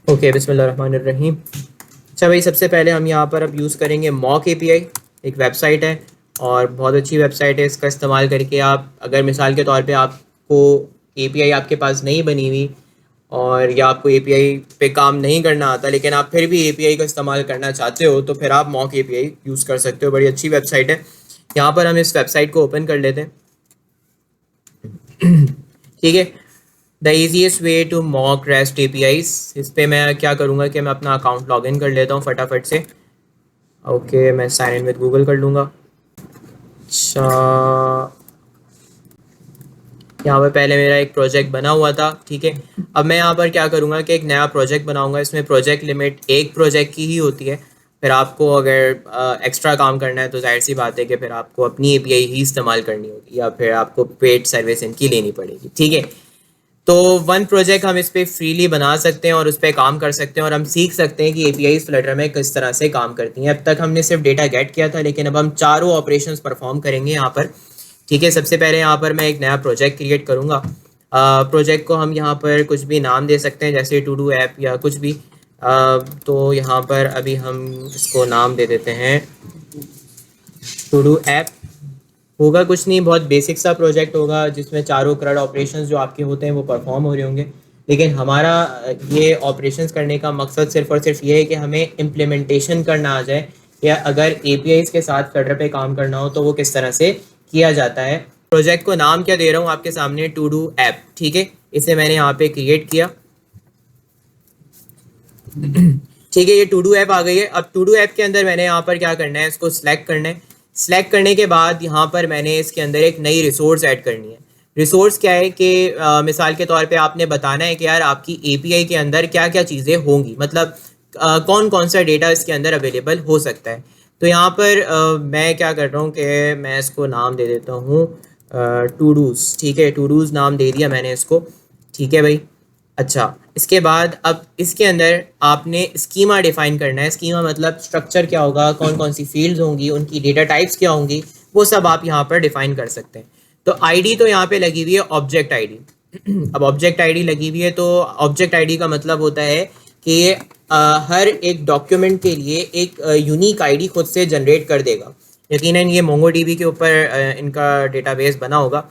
Okay, बिस्मिल्लाहिर्रहमानिर्रहीम। अच्छा भाई, सबसे पहले हम यहाँ पर अब यूज़ करेंगे मॉक एपीआई। एक वेबसाइट है और बहुत अच्छी वेबसाइट है। इसका इस्तेमाल करके आप, अगर मिसाल के तौर पे आपको एपीआई आपके पास नहीं बनी हुई और या आपको एपीआई पे काम नहीं करना आता, लेकिन आप फिर भी एपीआई का इस्तेमाल करना चाहते हो, तो फिर आप मॉक एपीआई यूज़ कर सकते हो। बड़ी अच्छी वेबसाइट है। यहाँ पर हम इस वेबसाइट को ओपन कर लेते हैं। ठीक है। The easiest way to mock REST APIs. इस पे मैं क्या करूँगा कि मैं अपना अकाउंट लॉगिन कर लेता हूँ फटाफट से। ओके, मैं साइन इन विद गूगल कर लूँगा। अच्छा, यहाँ पर पहले मेरा एक प्रोजेक्ट बना हुआ था। ठीक है। अब मैं यहाँ पर क्या करूँगा कि एक नया प्रोजेक्ट बनाऊँगा। इसमें प्रोजेक्ट लिमिट एक प्रोजेक्ट की ही होती है। फिर आपको अगर एक्स्ट्रा काम करना है तो जाहिर सी बात है कि फिर आपको अपनी एपीआई ही इस्तेमाल करनी होगी या फिर आपको पेड सर्विस इनकी लेनी पड़ेगी। ठीक है। तो वन प्रोजेक्ट हम इस पर फ्रीली बना सकते हैं और उस पर काम कर सकते हैं और हम सीख सकते हैं कि एपीआई फ्लटर में किस तरह से काम करती हैं। अब तक हमने सिर्फ डेटा गेट किया था, लेकिन अब हम चारों ऑपरेशंस परफॉर्म करेंगे यहाँ पर। ठीक है। सबसे पहले यहाँ पर मैं एक नया प्रोजेक्ट क्रिएट करूँगा। प्रोजेक्ट को हम यहाँ पर कुछ भी नाम दे सकते हैं, जैसे टू डू ऐप या कुछ भी। तो यहाँ पर अभी हम इसको नाम दे देते हैं टू डू ऐप। होगा कुछ नहीं, बहुत बेसिक सा प्रोजेक्ट होगा जिसमें चारों करंट ऑपरेशंस जो आपके होते हैं वो परफॉर्म हो रहे होंगे। लेकिन हमारा ये ऑपरेशंस करने का मकसद सिर्फ और सिर्फ ये है कि हमें इम्प्लीमेंटेशन करना आ जाए, या अगर एपीआईज के साथ फ्लटर पे काम करना हो तो वो किस तरह से किया जाता है। प्रोजेक्ट को नाम क्या दे रहा हूँ आपके सामने, टू डू ऐप। ठीक है। इसे मैंने यहाँ पे क्रिएट किया। ठीक है, ये टू डू ऐप आ गई है। अब टू डू ऐप के अंदर मैंने यहाँ पर क्या करना है, इसको सिलेक्ट करना है। सिलेक्ट करने के बाद यहाँ पर मैंने इसके अंदर एक नई रिसोर्स ऐड करनी है। रिसोर्स क्या है कि मिसाल के तौर पे आपने बताना है कि यार आपकी एपीआई के अंदर क्या क्या चीज़ें होंगी, मतलब कौन कौन सा डेटा इसके अंदर अवेलेबल हो सकता है। तो यहाँ पर मैं क्या कर रहा हूँ कि मैं इसको नाम दे देता हूँ टू डूज। ठीक है, टू डूज नाम दे दिया मैंने इसको। ठीक है भाई। अच्छा, इसके बाद अब इसके अंदर आपने स्कीमा डिफाइन करना है। स्कीमा मतलब स्ट्रक्चर क्या होगा, कौन कौन सी फील्ड्स होंगी, उनकी डेटा टाइप्स क्या होंगी, वो सब आप यहाँ पर डिफाइन कर सकते हैं। तो आईडी तो यहाँ पे लगी हुई है ऑब्जेक्ट आईडी। अब ऑब्जेक्ट आईडी लगी हुई है तो ऑब्जेक्ट आईडी का मतलब होता है कि ये हर एक डॉक्यूमेंट के लिए एक यूनिक आईडी खुद से जनरेट कर देगा। यकीनन ये मोंगोडीबी के ऊपर इनका डेटाबेस बना होगा,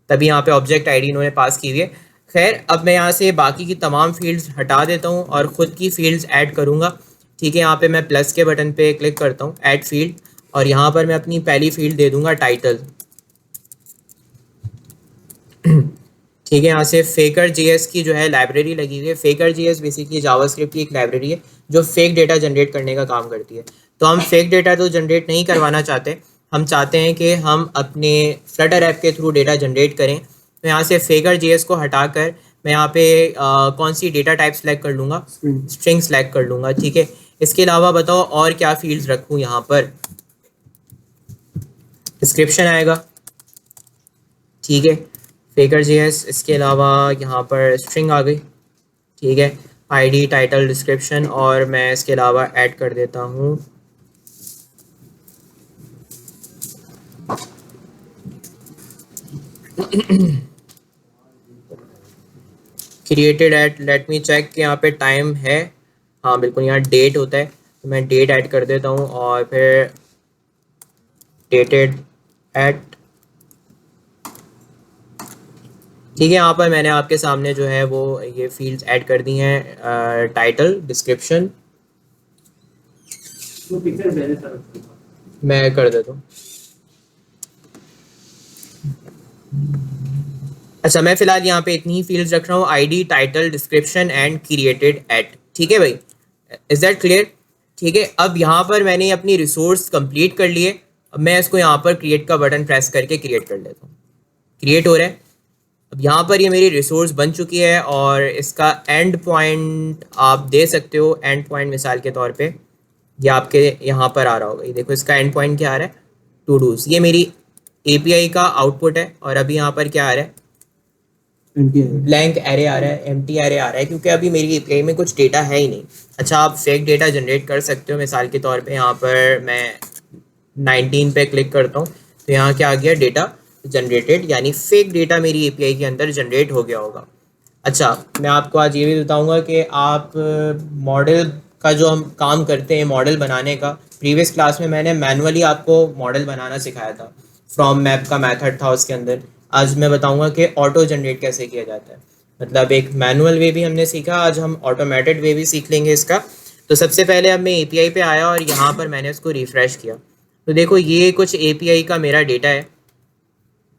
तभी यहाँ पे ऑब्जेक्ट आईडी इन्होंने पास की हुई है। खैर, अब मैं यहाँ से बाकी की तमाम फील्ड्स हटा देता हूँ और ख़ुद की फील्ड्स ऐड करूँगा। ठीक है, यहाँ पे मैं प्लस के बटन पे क्लिक करता हूँ, ऐड फील्ड, और यहाँ पर मैं अपनी पहली फील्ड दे दूँगा टाइटल। ठीक है, यहाँ से फेकर जेएस की जो है लाइब्रेरी लगी हुई है। फेकर जेएस बेसिकली जावास्क्रिप्ट की एक लाइब्रेरी है जो फेक डेटा जनरेट करने का काम करती है। तो हम फेक डेटा तो जनरेट नहीं करवाना चाहते, हम चाहते हैं कि हम अपने फ्लटर ऐप के थ्रू डेटा जनरेट करें। तो यहाँ से फेकर जेएस को हटाकर मैं यहाँ पे कौन सी डेटा टाइप सेलेक्ट कर लूँगा, स्ट्रिंग सेलेक्ट कर लूँगा। ठीक है। इसके अलावा बताओ और क्या फील्ड्स रखूँ, यहाँ पर डिस्क्रिप्शन आएगा। ठीक है, फेकर जेएस। इसके अलावा यहाँ पर स्ट्रिंग आ गई। ठीक है, आईडी, टाइटल, डिस्क्रिप्शन, और मैं इसके अलावा ऐड कर देता हूँ created at, let me check कि यहाँ पे टाइम है। हाँ बिल्कुल, यहाँ डेट होता है तो मैं डेट ऐड कर देता हूँ और फिर डेटेड एट। ठीक है, यहाँ पर मैंने आपके सामने जो है वो ये फील्ड्स ऐड कर दी हैं, टाइटल, डिस्क्रिप्शन। मैं कर देता हूँ। अच्छा, मैं फिलहाल यहाँ पे इतनी ही फील्ड्स रख रहा हूँ, ID, title, description and created at. ठीक है भाई, इज दैट क्लियर? ठीक है, अब यहाँ पर मैंने अपनी रिसोर्स कंप्लीट कर लिए। अब मैं इसको यहाँ पर क्रिएट का बटन प्रेस करके क्रिएट कर लेता हूँ। क्रिएट हो रहा है। अब यहाँ पर ये मेरी रिसोर्स बन चुकी है और इसका एंड पॉइंट आप दे सकते हो। एंड पॉइंट मिसाल के तौर पे ये आपके यहाँ पर आ रहा होगा। ये देखो, इसका एंड पॉइंट क्या आ रहा है, टू डूज। ये मेरी एपीआई का आउटपुट है और अभी यहाँ पर क्या आ रहा है, ब्लैंक एरे आ रहा है, एम्प्टी एरे आ रहा है, क्योंकि अभी मेरी एपीआई में कुछ डेटा है ही नहीं। अच्छा, आप फेक डेटा जनरेट कर सकते हो। मिसाल के तौर पे यहाँ पर मैं 19 पे क्लिक करता हूँ तो यहाँ क्या आ गया, डेटा जनरेटेड, यानी फेक डेटा मेरी एपीआई के अंदर जनरेट हो गया होगा। अच्छा, मैं आपको आज ये भी बताऊंगा कि आप मॉडल का जो हम काम करते हैं मॉडल बनाने का, प्रीवियस क्लास में मैंने मैनुअली आपको मॉडल बनाना सिखाया था, फ्रॉम मैप का मेथड था उसके अंदर। आज मैं बताऊंगा कि ऑटो जनरेट कैसे किया जाता है। मतलब एक मैनुअल वे भी हमने सीखा, आज हम ऑटोमेटेड वे भी सीख लेंगे इसका। तो सबसे पहले अब मैं एपीआई पे आया और यहाँ पर मैंने उसको रिफ़्रेश किया। तो देखो ये कुछ एपीआई का मेरा डेटा है,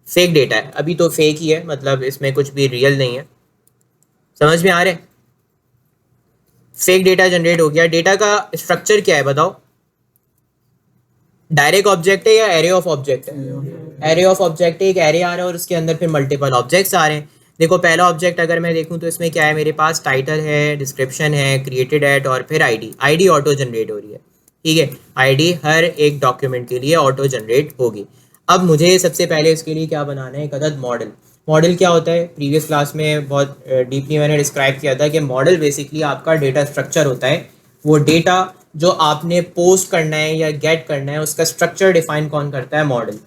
फेक डेटा है, अभी तो फेक ही है, मतलब इसमें कुछ भी रियल नहीं है। समझ में आ रहे? फेक डेटा जनरेट हो गया। डेटा का स्ट्रक्चर क्या है बताओ? डायरेक्ट ऑब्जेक्ट है या एरे ऑफ ऑब्जेक्ट है? एरे ऑफ ऑब्जेक्ट है, एक एरे आ रहा है और उसके अंदर फिर मल्टीपल ऑब्जेक्ट्स आ रहे हैं। देखो पहला ऑब्जेक्ट अगर मैं देखूं तो इसमें क्या है, मेरे पास टाइटल है, डिस्क्रिप्शन है, क्रिएटेड एट और फिर आईडी। आईडी ऑटो जनरेट हो रही है, ठीक है। आईडी हर एक डॉक्यूमेंट के लिए ऑटो जनरेट होगी। अब मुझे सबसे पहले इसके लिए क्या बनाना है, एक अदद मॉडल। मॉडल क्या होता है, प्रीवियस क्लास में बहुत डीपली मैंने डिस्क्राइब किया था कि मॉडल बेसिकली आपका डेटा स्ट्रक्चर होता है। वो डेटा जो आपने पोस्ट करना है या गेट करना है उसका स्ट्रक्चर डिफाइन कौन करता है, मॉडल,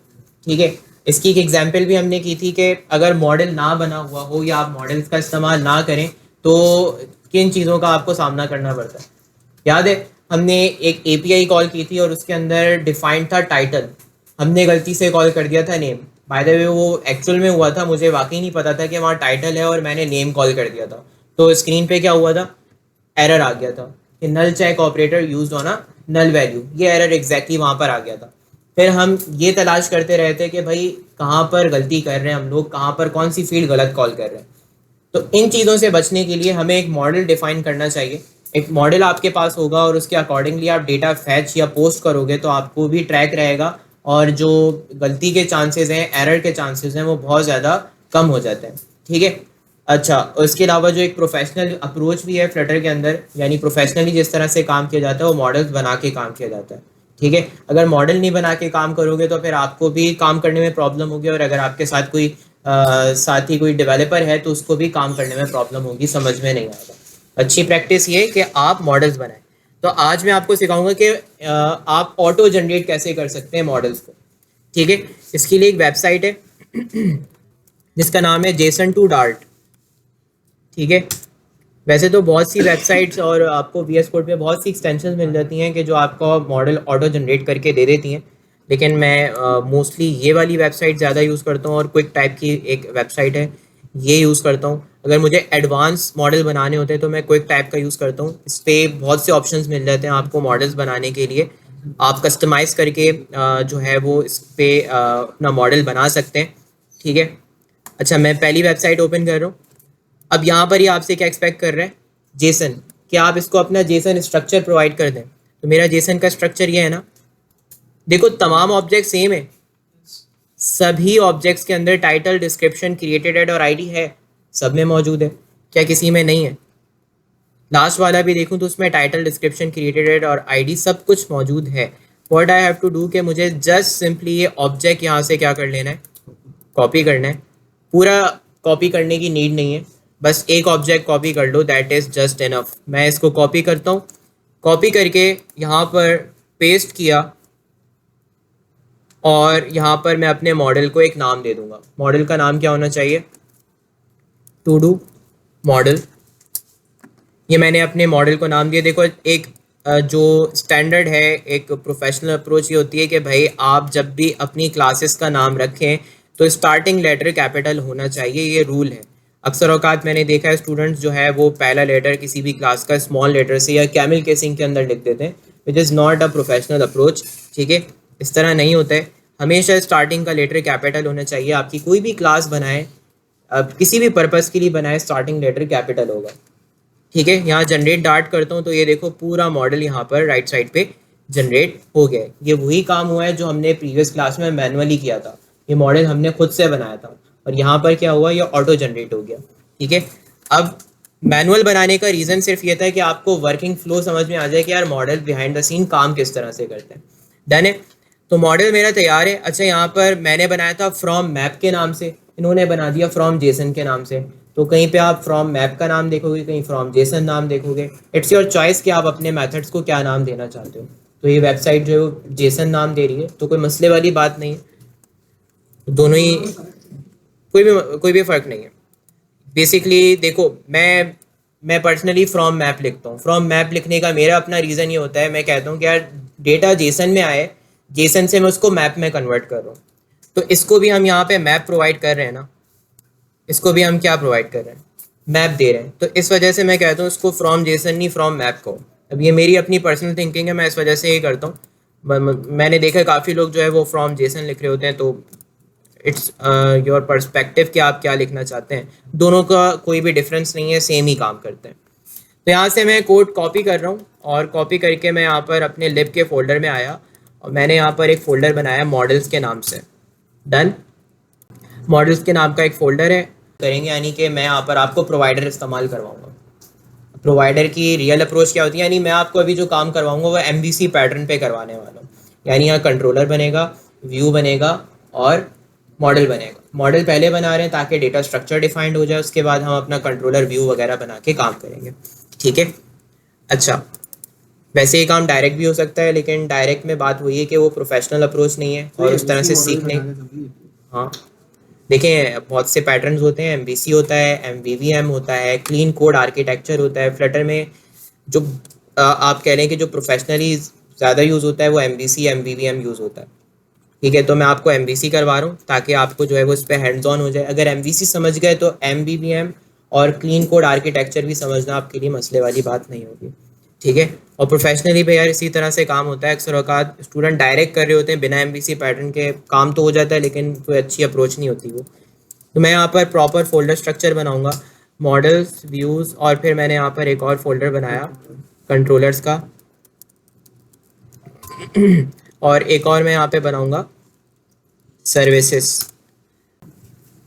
ठीक है। इसकी एक एग्जांपल भी हमने की थी कि अगर मॉडल ना बना हुआ हो या आप मॉडल्स का इस्तेमाल ना करें तो किन चीज़ों का आपको सामना करना पड़ता है। याद है हमने एक एपीआई कॉल की थी और उसके अंदर डिफाइंड था टाइटल, हमने गलती से कॉल कर दिया था नेम। बाय द वे वो एक्चुअल में हुआ था, मुझे वाकई नहीं पता था कि वहाँ टाइटल है और मैंने नेम कॉल कर दिया था। तो स्क्रीन पे क्या हुआ था, एरर आ गया था कि null check operator used on a null value. ये एरर एग्जैक्टली वहाँ पर आ गया था। फिर हम ये तलाश करते रहे थे कि भाई कहाँ पर गलती कर रहे हैं हम लोग, कहाँ पर कौन सी फील्ड गलत कॉल कर रहे हैं। तो इन चीज़ों से बचने के लिए हमें एक मॉडल डिफाइन करना चाहिए। एक मॉडल आपके पास होगा और उसके अकॉर्डिंगली आप डेटा फैच या पोस्ट करोगे तो आपको भी ट्रैक रहेगा और जो गलती के चांसेस हैं, एरर के चांसेस हैं, वो बहुत ज़्यादा कम हो जाते हैं, ठीक है। अच्छा, उसके अलावा जो एक प्रोफेशनल अप्रोच भी है फ्लटर के अंदर, यानी प्रोफेशनली जिस तरह से काम किया जाता है वो मॉडल्स बना के काम किया जाता है, ठीक है। अगर मॉडल नहीं बना के काम करोगे तो फिर आपको भी काम करने में प्रॉब्लम होगी और अगर आपके साथ कोई साथ ही कोई डेवलपर है तो उसको भी काम करने में प्रॉब्लम होगी, समझ में नहीं आएगा। अच्छी प्रैक्टिस ये कि आप मॉडल्स बनाएं। तो आज मैं आपको सिखाऊंगा कि आप ऑटो जनरेट कैसे कर सकते हैं मॉडल्स को, ठीक है। इसके लिए एक वेबसाइट है जिसका नाम है जेसन टू डार्ट, ठीक है। वैसे तो बहुत सी वेबसाइट्स और आपको वी एस कोड पे बहुत सी एक्सटेंशन मिल जाती हैं कि जो आपको मॉडल ऑटो जनरेट करके दे देती हैं, लेकिन मैं मोस्टली ये वाली वेबसाइट ज़्यादा यूज़ करता हूँ और क्विक टाइप की एक वेबसाइट है ये यूज़ करता हूँ। अगर मुझे एडवांस मॉडल बनाने होते हैं तो मैं क्विक टाइप का यूज़ करता हूँ। इस पर बहुत से ऑप्शंस मिल जाते हैं आपको मॉडल्स बनाने के लिए। आप कस्टमाइज़ करके जो है वो इस पर अपना मॉडल बना सकते हैं, ठीक है। अच्छा, मैं पहली वेबसाइट ओपन कर रहा हूँ। अब यहाँ पर ये आपसे क्या एक्सपेक्ट कर रहे हैं, जेसन, कि आप इसको अपना जेसन स्ट्रक्चर प्रोवाइड कर दें। तो मेरा जेसन का स्ट्रक्चर ये है ना, देखो तमाम ऑब्जेक्ट सेम है, सभी ऑब्जेक्ट्स के अंदर टाइटल, डिस्क्रिप्शन, क्रिएटेड एड और आईडी है, सब में मौजूद है। क्या किसी में नहीं है? लास्ट वाला भी देखूं तो उसमें टाइटल, डिस्क्रिप्शन, क्रिएटेड एड और आईडी सब कुछ मौजूद है। What I have to do कि मुझे जस्ट सिंपली ये ऑब्जेक्ट यहाँ से क्या कर लेना है, कॉपी करना है। पूरा कॉपी करने की नीड नहीं है, बस एक ऑब्जेक्ट कॉपी कर लो, दैट इज़ जस्ट इनफ। मैं इसको कॉपी करता हूँ, कॉपी करके यहाँ पर पेस्ट किया और यहाँ पर मैं अपने मॉडल को एक नाम दे दूंगा। मॉडल का नाम क्या होना चाहिए, टू डू मॉडल। ये मैंने अपने मॉडल को नाम दिया। देखो एक जो स्टैंडर्ड है, एक प्रोफेशनल अप्रोच ये होती है कि भाई आप जब भी अपनी क्लासेस का नाम रखें तो स्टार्टिंग लेटर कैपिटल होना चाहिए, ये रूल है। अक्सर औकात मैंने देखा है स्टूडेंट्स जो है वो पहला लेटर किसी भी क्लास का स्मॉल लेटर से या कैमिल केसिंग के अंदर लिख देते हैं, which is not a professional approach, ठीक है। इस तरह नहीं होता है, हमेशा स्टार्टिंग का लेटर कैपिटल होना चाहिए। आपकी कोई भी क्लास बनाए, अब किसी भी पर्पज़ के लिए बनाए, स्टार्टिंग लेटर कैपिटल होगा, ठीक है। यहाँ जनरेट डार्ट करता हूँ तो ये देखो पूरा मॉडल यहाँ पर राइट साइड पे जनरेट हो गया है। ये वही काम हुआ है जो हमने प्रीवियस क्लास में मैनुअली किया था, ये मॉडल हमने खुद से बनाया था और यहाँ पर क्या हुआ, ये ऑटो जनरेट हो गया, ठीक है। अब मैनुअल बनाने का रीज़न सिर्फ ये था कि आपको वर्किंग फ्लो समझ में आ जाए कि यार मॉडल बिहाइंड द सीन काम किस तरह से करते हैं। डन है, तो मॉडल मेरा तैयार है। अच्छा, यहाँ पर मैंने बनाया था फ्रॉम मैप के नाम से, इन्होंने बना दिया फ्रॉम जेसन के नाम से। तो कहीं पे आप फ्रॉम मैप का नाम देखोगे, कहीं फ्रॉम जेसन नाम देखोगे। इट्स योर चॉइस कि आप अपने मेथड्स को क्या नाम देना चाहते हो। तो ये वेबसाइट जो है जेसन नाम दे रही है, तो कोई मसले वाली बात नहीं है, दोनों ही कोई भी फ़र्क नहीं है। बेसिकली देखो, मैं पर्सनली फ्रॉम मैप लिखता हूँ। फ्रॉम मैप लिखने का मेरा अपना रीज़न ये होता है, मैं कहता हूँ कि यार डेटा जेसन में आए, जेसन से मैं उसको मैप में कन्वर्ट कर रहा हूँ। तो इसको भी हम यहाँ पे मैप प्रोवाइड कर रहे हैं ना, इसको भी हम क्या प्रोवाइड कर रहे हैं, मैप दे रहे हैं। तो इस वजह से मैं कहता हूँ इसको फ्रॉम जेसन नहीं फ्रॉम मैप को। अब ये मेरी अपनी पर्सनल थिंकिंग है, मैं इस वजह से ये करता हूँ। मैंने देखा है काफ़ी लोग जो है वो फ्रॉम जेसन लिख रहे होते हैं। तो इट्स योर पर्सपेक्टिव कि आप क्या लिखना चाहते हैं, दोनों का कोई भी डिफरेंस नहीं है, सेम ही काम करते हैं। तो यहाँ से मैं कोड कॉपी कर रहा हूँ और कॉपी करके मैं यहाँ पर अपने लिब के फोल्डर में आया और मैंने यहाँ पर एक फ़ोल्डर बनाया मॉडल्स के नाम से। डन। मॉडल्स के नाम का एक फ़ोल्डर है करेंगे, यानी कि मैं यहाँ पर आपको प्रोवाइडर इस्तेमाल करवाऊँगा। प्रोवाइडर की रियल अप्रोच क्या होती है, यानी मैं आपको अभी जो काम करवाऊँगा वो MVC पैटर्न पे करवाने वाला हूँ। यानी यहाँ कंट्रोलर बनेगा, व्यू बनेगा और मॉडल बनेगा। मॉडल पहले बना रहे हैं ताकि डेटा स्ट्रक्चर डिफाइंड हो जाए, उसके बाद हम अपना कंट्रोलर व्यू वगैरह बना के काम करेंगे। ठीक है। अच्छा, वैसे ये काम डायरेक्ट भी हो सकता है, लेकिन डायरेक्ट में बात वही है कि वो प्रोफेशनल अप्रोच नहीं है और उस तरह से सीखने। हाँ, देखिए बहुत से पैटर्न्स होते हैं, MVC होता है, MVVM होता है, क्लीन कोड आर्किटेक्चर होता है। फ्लटर में जो आप कह रहे हैं कि जो प्रोफेशनली ज़्यादा यूज़ होता है वो MVC MVVM यूज़ होता है। ठीक है, तो मैं आपको MVC करवा रहा हूँ ताकि आपको जो है वो इस पर हैंड्स ऑन हो जाए। अगर MVC समझ गए तो MVVM और क्लीन कोड आर्किटेक्चर भी समझना आपके लिए मसले वाली बात नहीं होगी। ठीक है। और प्रोफेशनली भी यार इसी तरह से काम होता है। अक्सर औकात स्टूडेंट डायरेक्ट कर रहे होते हैं बिना MVC पैटर्न के, काम तो हो जाता है लेकिन कोई अच्छी अप्रोच नहीं होती वो। तो मैं यहाँ पर प्रॉपर फोल्डर स्ट्रक्चर बनाऊँगा, मॉडल्स, व्यूज़, और फिर मैंने यहाँ पर एक और फोल्डर बनाया कंट्रोलर्स का और एक और मैं यहाँ पे बनाऊँगा सर्विसेज।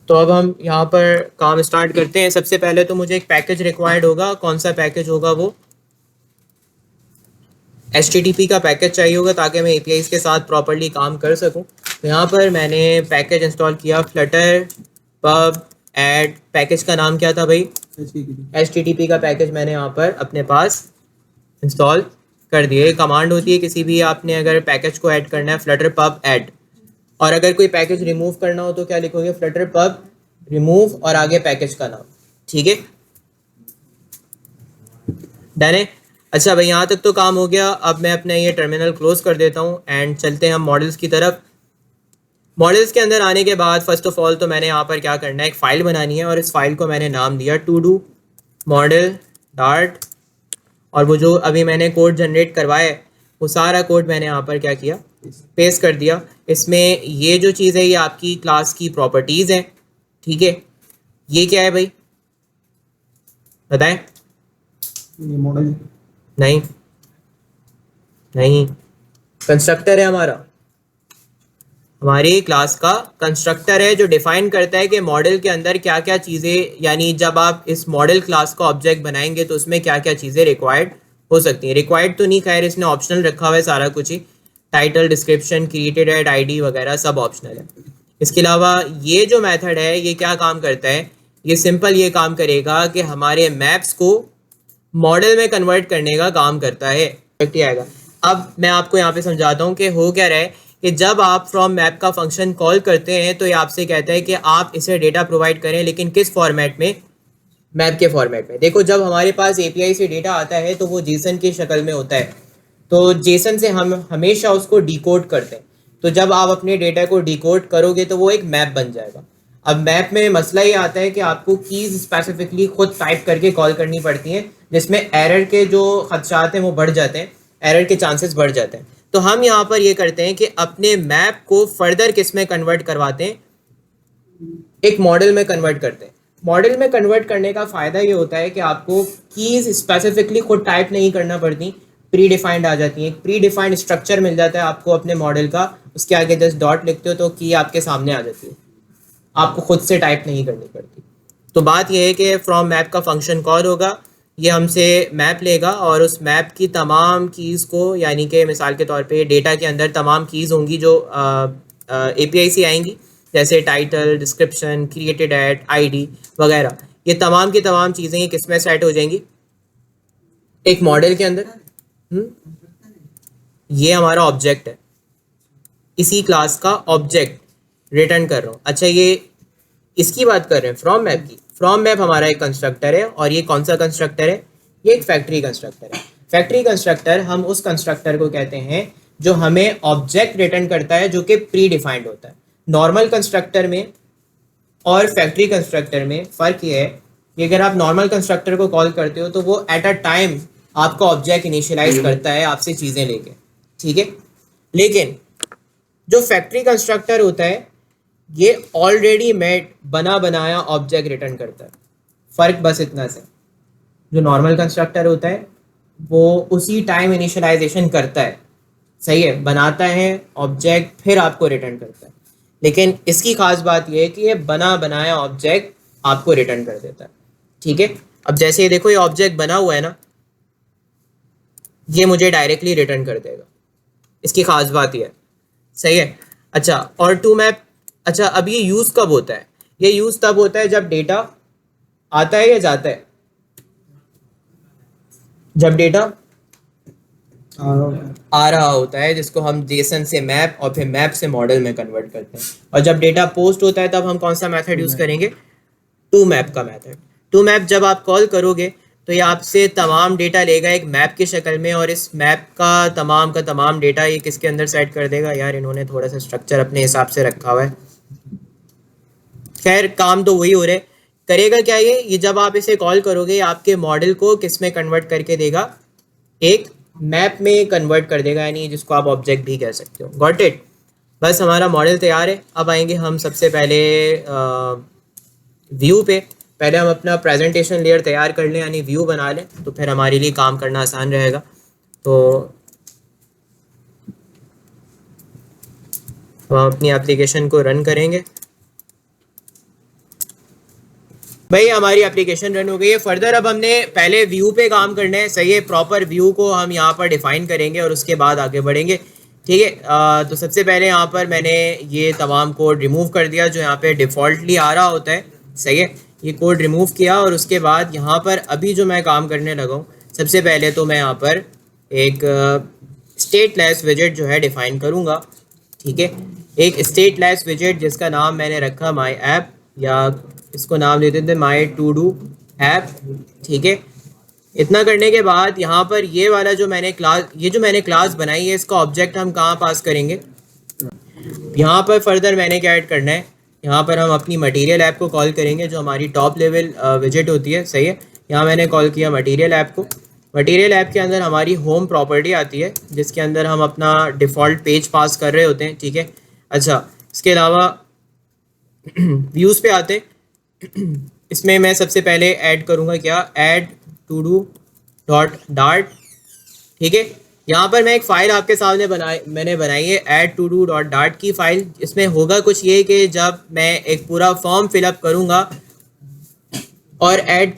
तो अब हम यहाँ पर काम स्टार्ट करते हैं। सबसे पहले तो मुझे एक पैकेज रिक्वायर्ड होगा। कौन सा पैकेज होगा? वो HTTP का पैकेज चाहिए होगा ताकि मैं APIs के साथ प्रॉपर्ली काम कर सकूं। तो यहाँ पर मैंने पैकेज इंस्टॉल किया, फ्लटर पब ऐड। पैकेज का नाम क्या था भाई? HTTP का पैकेज मैंने यहाँ पर अपने पास इंस्टॉल कर दिया। कमांड होती है किसी भी, आपने अगर पैकेज को ऐड करना है फ्लटर पब ऐड, और अगर कोई पैकेज रिमूव करना हो तो क्या लिखोगे? फ्लटर पब रिमूव और आगे पैकेज का नाम। ठीक है, डन है। अच्छा भाई, यहाँ तक तो काम हो गया। अब मैं अपना ये टर्मिनल क्लोज कर देता हूँ एंड चलते हैं हम मॉडल्स की तरफ। मॉडल्स के अंदर आने के बाद फर्स्ट ऑफ ऑल तो मैंने यहाँ पर क्या करना है, एक फ़ाइल बनानी है और इस फाइल को मैंने नाम दिया टू डू मॉडल डॉट, और वो जो अभी मैंने कोड जनरेट करवाया है वो सारा कोड मैंने यहाँ पर क्या किया, पेस्ट कर दिया। इसमें ये जो चीज़ है ये आपकी क्लास की प्रॉपर्टीज़ हैं। ठीक है, ये क्या है भाई बताएं? ये मॉडल नहीं नहीं, कंस्ट्रक्टर है हमारा, हमारी क्लास का कंस्ट्रक्टर है जो डिफाइन करता है कि मॉडल के अंदर क्या क्या चीज़ें, यानी जब आप इस मॉडल क्लास का ऑब्जेक्ट बनाएंगे तो उसमें क्या क्या चीज़ें रिक्वायर्ड हो सकती हैं। रिक्वायर्ड तो नहीं, खैर इसने ऑप्शनल रखा हुआ है सारा कुछ ही, title, description, created at, ID वगैरह सब ऑप्शनल है। इसके अलावा ये जो मेथड है ये क्या काम करता है, ये सिंपल ये काम करेगा कि हमारे मैप्स को मॉडल में कन्वर्ट करने का काम करता है। आएगा। अब मैं आपको यहाँ पे समझाता हूँ कि हो क्या रहा है कि जब आप फ्रॉम मैप का फंक्शन कॉल करते हैं तो ये आपसे कहता है कि आप इसे डेटा प्रोवाइड करें, लेकिन किस फॉर्मेट में? मैप के फॉर्मेट में। देखो, जब हमारे पास API से डेटा आता है तो वो जेसन की शक्ल में होता है, तो जेसन से हम हमेशा उसको डिकोड करते हैं। तो जब आप अपने डेटा को डिकोड करोगे तो वो एक मैप बन जाएगा। अब मैप में मसला ये आता है कि आपको कीज़ स्पेसिफिकली खुद टाइप करके कॉल करनी पड़ती हैं, जिसमें एरर के जो खदशात हैं वो बढ़ जाते हैं, एरर के चांसेस बढ़ जाते हैं। तो हम यहाँ पर ये करते हैं कि अपने मैप को फर्दर किस में कन्वर्ट करवाते हैं, एक मॉडल में कन्वर्ट करते हैं। मॉडल में कन्वर्ट करने का फ़ायदा ये होता है कि आपको कीज़ स्पेसिफिकली खुद टाइप नहीं करना पड़ती, प्री डिफाइंड आ जाती हैं। प्री डिफाइंड स्ट्रक्चर मिल जाता है आपको अपने मॉडल का, उसके आगे जस्ट डॉट लिखते हो तो की आपके सामने आ जाती है, आपको खुद से टाइप नहीं करनी पड़ती। तो बात यह है कि फ्रॉम मैप का फंक्शन कॉल होगा, ये हमसे मैप लेगा और उस मैप की तमाम कीज़ को, यानी कि मिसाल के तौर पे डेटा के अंदर तमाम कीज़ होंगी जो API से आएंगी, जैसे title, description, created at, ID वगैरह, ये तमाम की तमाम चीज़ें ये किस में सेट हो जाएंगी? एक मॉडल के अंदर। ये हमारा ऑब्जेक्ट है, इसी क्लास का ऑब्जेक्ट रिटर्न कर रहा हूँ। अच्छा, ये इसकी बात कर रहे हैं फ्रॉम मैप की। फ्रॉम मैप हमारा एक कंस्ट्रक्टर है, और ये कौन सा कंस्ट्रक्टर है? ये एक फैक्ट्री कंस्ट्रक्टर है। फैक्ट्री कंस्ट्रक्टर हम उस कंस्ट्रक्टर को कहते हैं जो हमें ऑब्जेक्ट रिटर्न करता है जो कि प्री डिफाइंड होता है। नॉर्मल कंस्ट्रक्टर में और फैक्ट्री कंस्ट्रक्टर में फ़र्क ये है कि अगर आप नॉर्मल कंस्ट्रक्टर को कॉल करते हो तो वो एट अ टाइम आपका ऑब्जेक्ट इनिशियलाइज करता है आपसे चीज़ें लेके, ठीक है। लेकिन जो फैक्ट्री कंस्ट्रक्टर होता है ये ऑलरेडी मेड बना बनाया ऑब्जेक्ट रिटर्न करता है। फ़र्क बस इतना से, जो नॉर्मल कंस्ट्रक्टर होता है वो उसी टाइम इनिशियलाइजेशन करता है, सही है, बनाता है ऑब्जेक्ट फिर आपको रिटर्न करता है। लेकिन इसकी खास बात यह है कि ये बना बनाया ऑब्जेक्ट आपको रिटर्न कर देता है, ठीक है। अब जैसे ये देखो, ये ऑब्जेक्ट बना हुआ है ना, ये मुझे डायरेक्टली रिटर्न कर देगा। इसकी खास बात यह है, सही है। अच्छा, और टू मैप, अच्छा अब ये यूज़ कब होता है? ये यूज़ तब होता है जब डेटा आता है या जाता है। जब डेटा आ रहा होता है, जिसको हम जेसन से मैप और फिर मैप से मॉडल में कन्वर्ट करते हैं। और जब डेटा पोस्ट होता है तब हम कौन सा मेथड यूज़ करेंगे? टू मैप का मेथड। टू मैप जब आप कॉल करोगे तो ये आपसे तमाम डेटा लेगा एक मैप की शक्ल में, और इस मैप का तमाम डेटा ये किसके अंदर सेट कर देगा? यार इन्होंने थोड़ा सा स्ट्रक्चर अपने हिसाब से रखा हुआ है, खैर काम तो वही हो रहा है। करेगा क्या ये जब आप इसे कॉल करोगे आपके मॉडल को किस में कन्वर्ट करके देगा? एक मैप में कन्वर्ट कर देगा, यानी जिसको आप ऑब्जेक्ट भी कह सकते हो। Got it? बस हमारा मॉडल तैयार है। अब आएंगे हम सबसे पहले व्यू पे। पहले हम अपना प्रेजेंटेशन लेयर तैयार कर लें, यानी व्यू बना लें, तो फिर हमारे लिए काम करना आसान रहेगा। तो हम अपनी एप्लीकेशन को रन करेंगे। भाई हमारी एप्लीकेशन रन हो गई है। फर्दर अब हमने पहले व्यू पे काम करना है, सही है। प्रॉपर व्यू को हम यहाँ पर डिफाइन करेंगे और उसके बाद आगे बढ़ेंगे, ठीक है। तो सबसे पहले यहाँ पर मैंने ये तमाम कोड रिमूव कर दिया जो यहाँ पे डिफ़ॉल्टली आ रहा होता है, सही है। ये कोड रिमूव किया और उसके बाद यहाँ पर अभी जो मैं काम करने लगा हूँ, सबसे पहले तो मैं यहाँ पर एक स्टेटलेस विजेट जो है डिफ़ाइन करूँगा, ठीक है। एक स्टेटलेस विजेट जिसका नाम मैंने रखा माई ऐप, या इसको नाम देते थे माई टू डू ऐप, ठीक है। इतना करने के बाद यहाँ पर ये वाला जो मैंने क्लास बनाई है, इसका ऑब्जेक्ट हम कहाँ पास करेंगे? यहाँ पर फर्दर मैंने क्या ऐड करना है, यहाँ पर हम अपनी मटेरियल ऐप को कॉल करेंगे जो हमारी टॉप लेवल विजेट होती है, सही है। यहाँ मैंने कॉल किया मटेरियल ऐप को। मटेरियल ऐप के अंदर हमारी होम प्रॉपर्टी आती है जिसके अंदर हम अपना डिफ़ॉल्ट पेज पास कर रहे होते हैं, ठीक है। अच्छा, इसके अलावा व्यूज़ पे आते हैं। इसमें मैं सबसे पहले ऐड करूँगा क्या? Add to do dot dart, ठीक है। यहाँ पर मैं एक फ़ाइल आपके सामने मैंने बनाई है add to do dot dart की फ़ाइल। इसमें होगा कुछ ये कि जब मैं एक पूरा फॉर्म फिलअप करूँगा और ऐड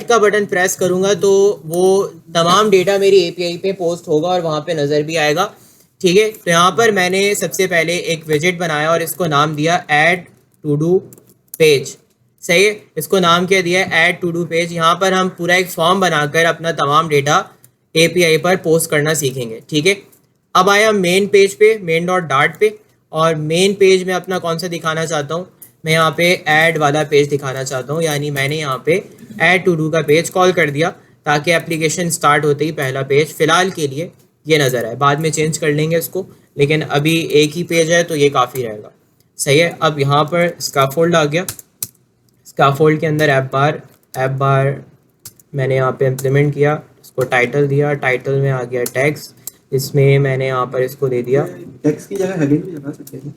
का बटन प्रेस करूँगा तो वो तमाम डेटा मेरी API पे पोस्ट होगा और वहाँ पे नज़र भी आएगा, ठीक है। तो यहाँ पर मैंने सबसे पहले एक विजेट बनाया और इसको नाम दिया ऐड टू डू पेज, सही है। इसको नाम क्या दिया? Add to do page. यहाँ पर हम पूरा एक फॉर्म बनाकर अपना तमाम डेटा API पर पोस्ट करना सीखेंगे, ठीक है। अब आया मेन पेज पे, मेन डॉट डार्ट पे, और मेन पेज में अपना कौन सा दिखाना चाहता हूँ? मैं यहाँ पे ऐड वाला पेज दिखाना चाहता हूँ, यानी मैंने यहाँ पे ऐड टू डू का पेज कॉल कर दिया ताकि एप्लीकेशन स्टार्ट होते ही पहला पेज फ़िलहाल के लिए ये नज़र आए। बाद में चेंज कर लेंगे इसको, लेकिन अभी एक ही पेज है तो ये काफ़ी रहेगा, सही है। अब यहाँ पर स्कैफोल्ड आ गया। स्कैफोल्ड के अंदर ऐप बार मैंने यहाँ पे इम्प्लीमेंट किया, इसको टाइटल दिया, टाइटल में आ गया टैग्स, इसमें मैंने यहाँ पर इसको दे दिया टेक्स्ट की जगह हेडिंग भी लगा सकते हैं।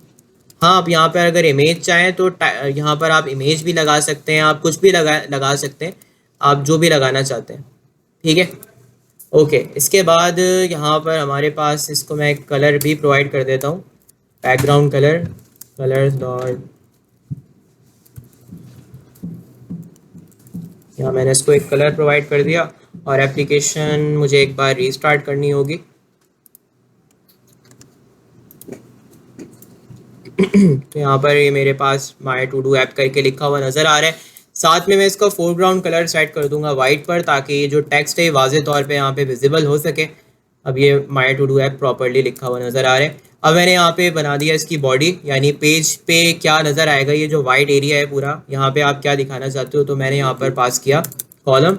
हाँ, आप यहाँ पर अगर इमेज चाहें तो यहाँ पर आप इमेज भी लगा सकते हैं, आप कुछ भी लगा सकते हैं, आप जो भी लगाना चाहते हैं, ठीक है। ओके, इसके बाद यहाँ पर हमारे पास, इसको मैं कलर भी प्रोवाइड कर देता हूँ, बैकग्राउंड कलर्स डॉट, यहाँ मैंने इसको एक कलर प्रोवाइड कर दिया और एप्लीकेशन मुझे एक बार रीस्टार्ट करनी होगी। तो यहाँ पर ये मेरे पास माई टू डू ऐप करके लिखा हुआ नज़र आ रहा है। साथ में मैं इसका फोरग्राउंड कलर सेट कर दूंगा वाइट पर, ताकि ये जो टेक्स्ट है वाज़े तौर पे यहाँ पे विजिबल हो सके। अब ये माई टू डू ऐप प्रॉपरली लिखा हुआ नज़र आ रहा है। अब मैंने यहाँ पे बना दिया इसकी बॉडी, यानी पेज पे क्या नज़र आएगा, ये जो वाइट एरिया है पूरा, यहाँ पे आप क्या दिखाना चाहते हो, तो मैंने यहाँ पर पास किया कॉलम,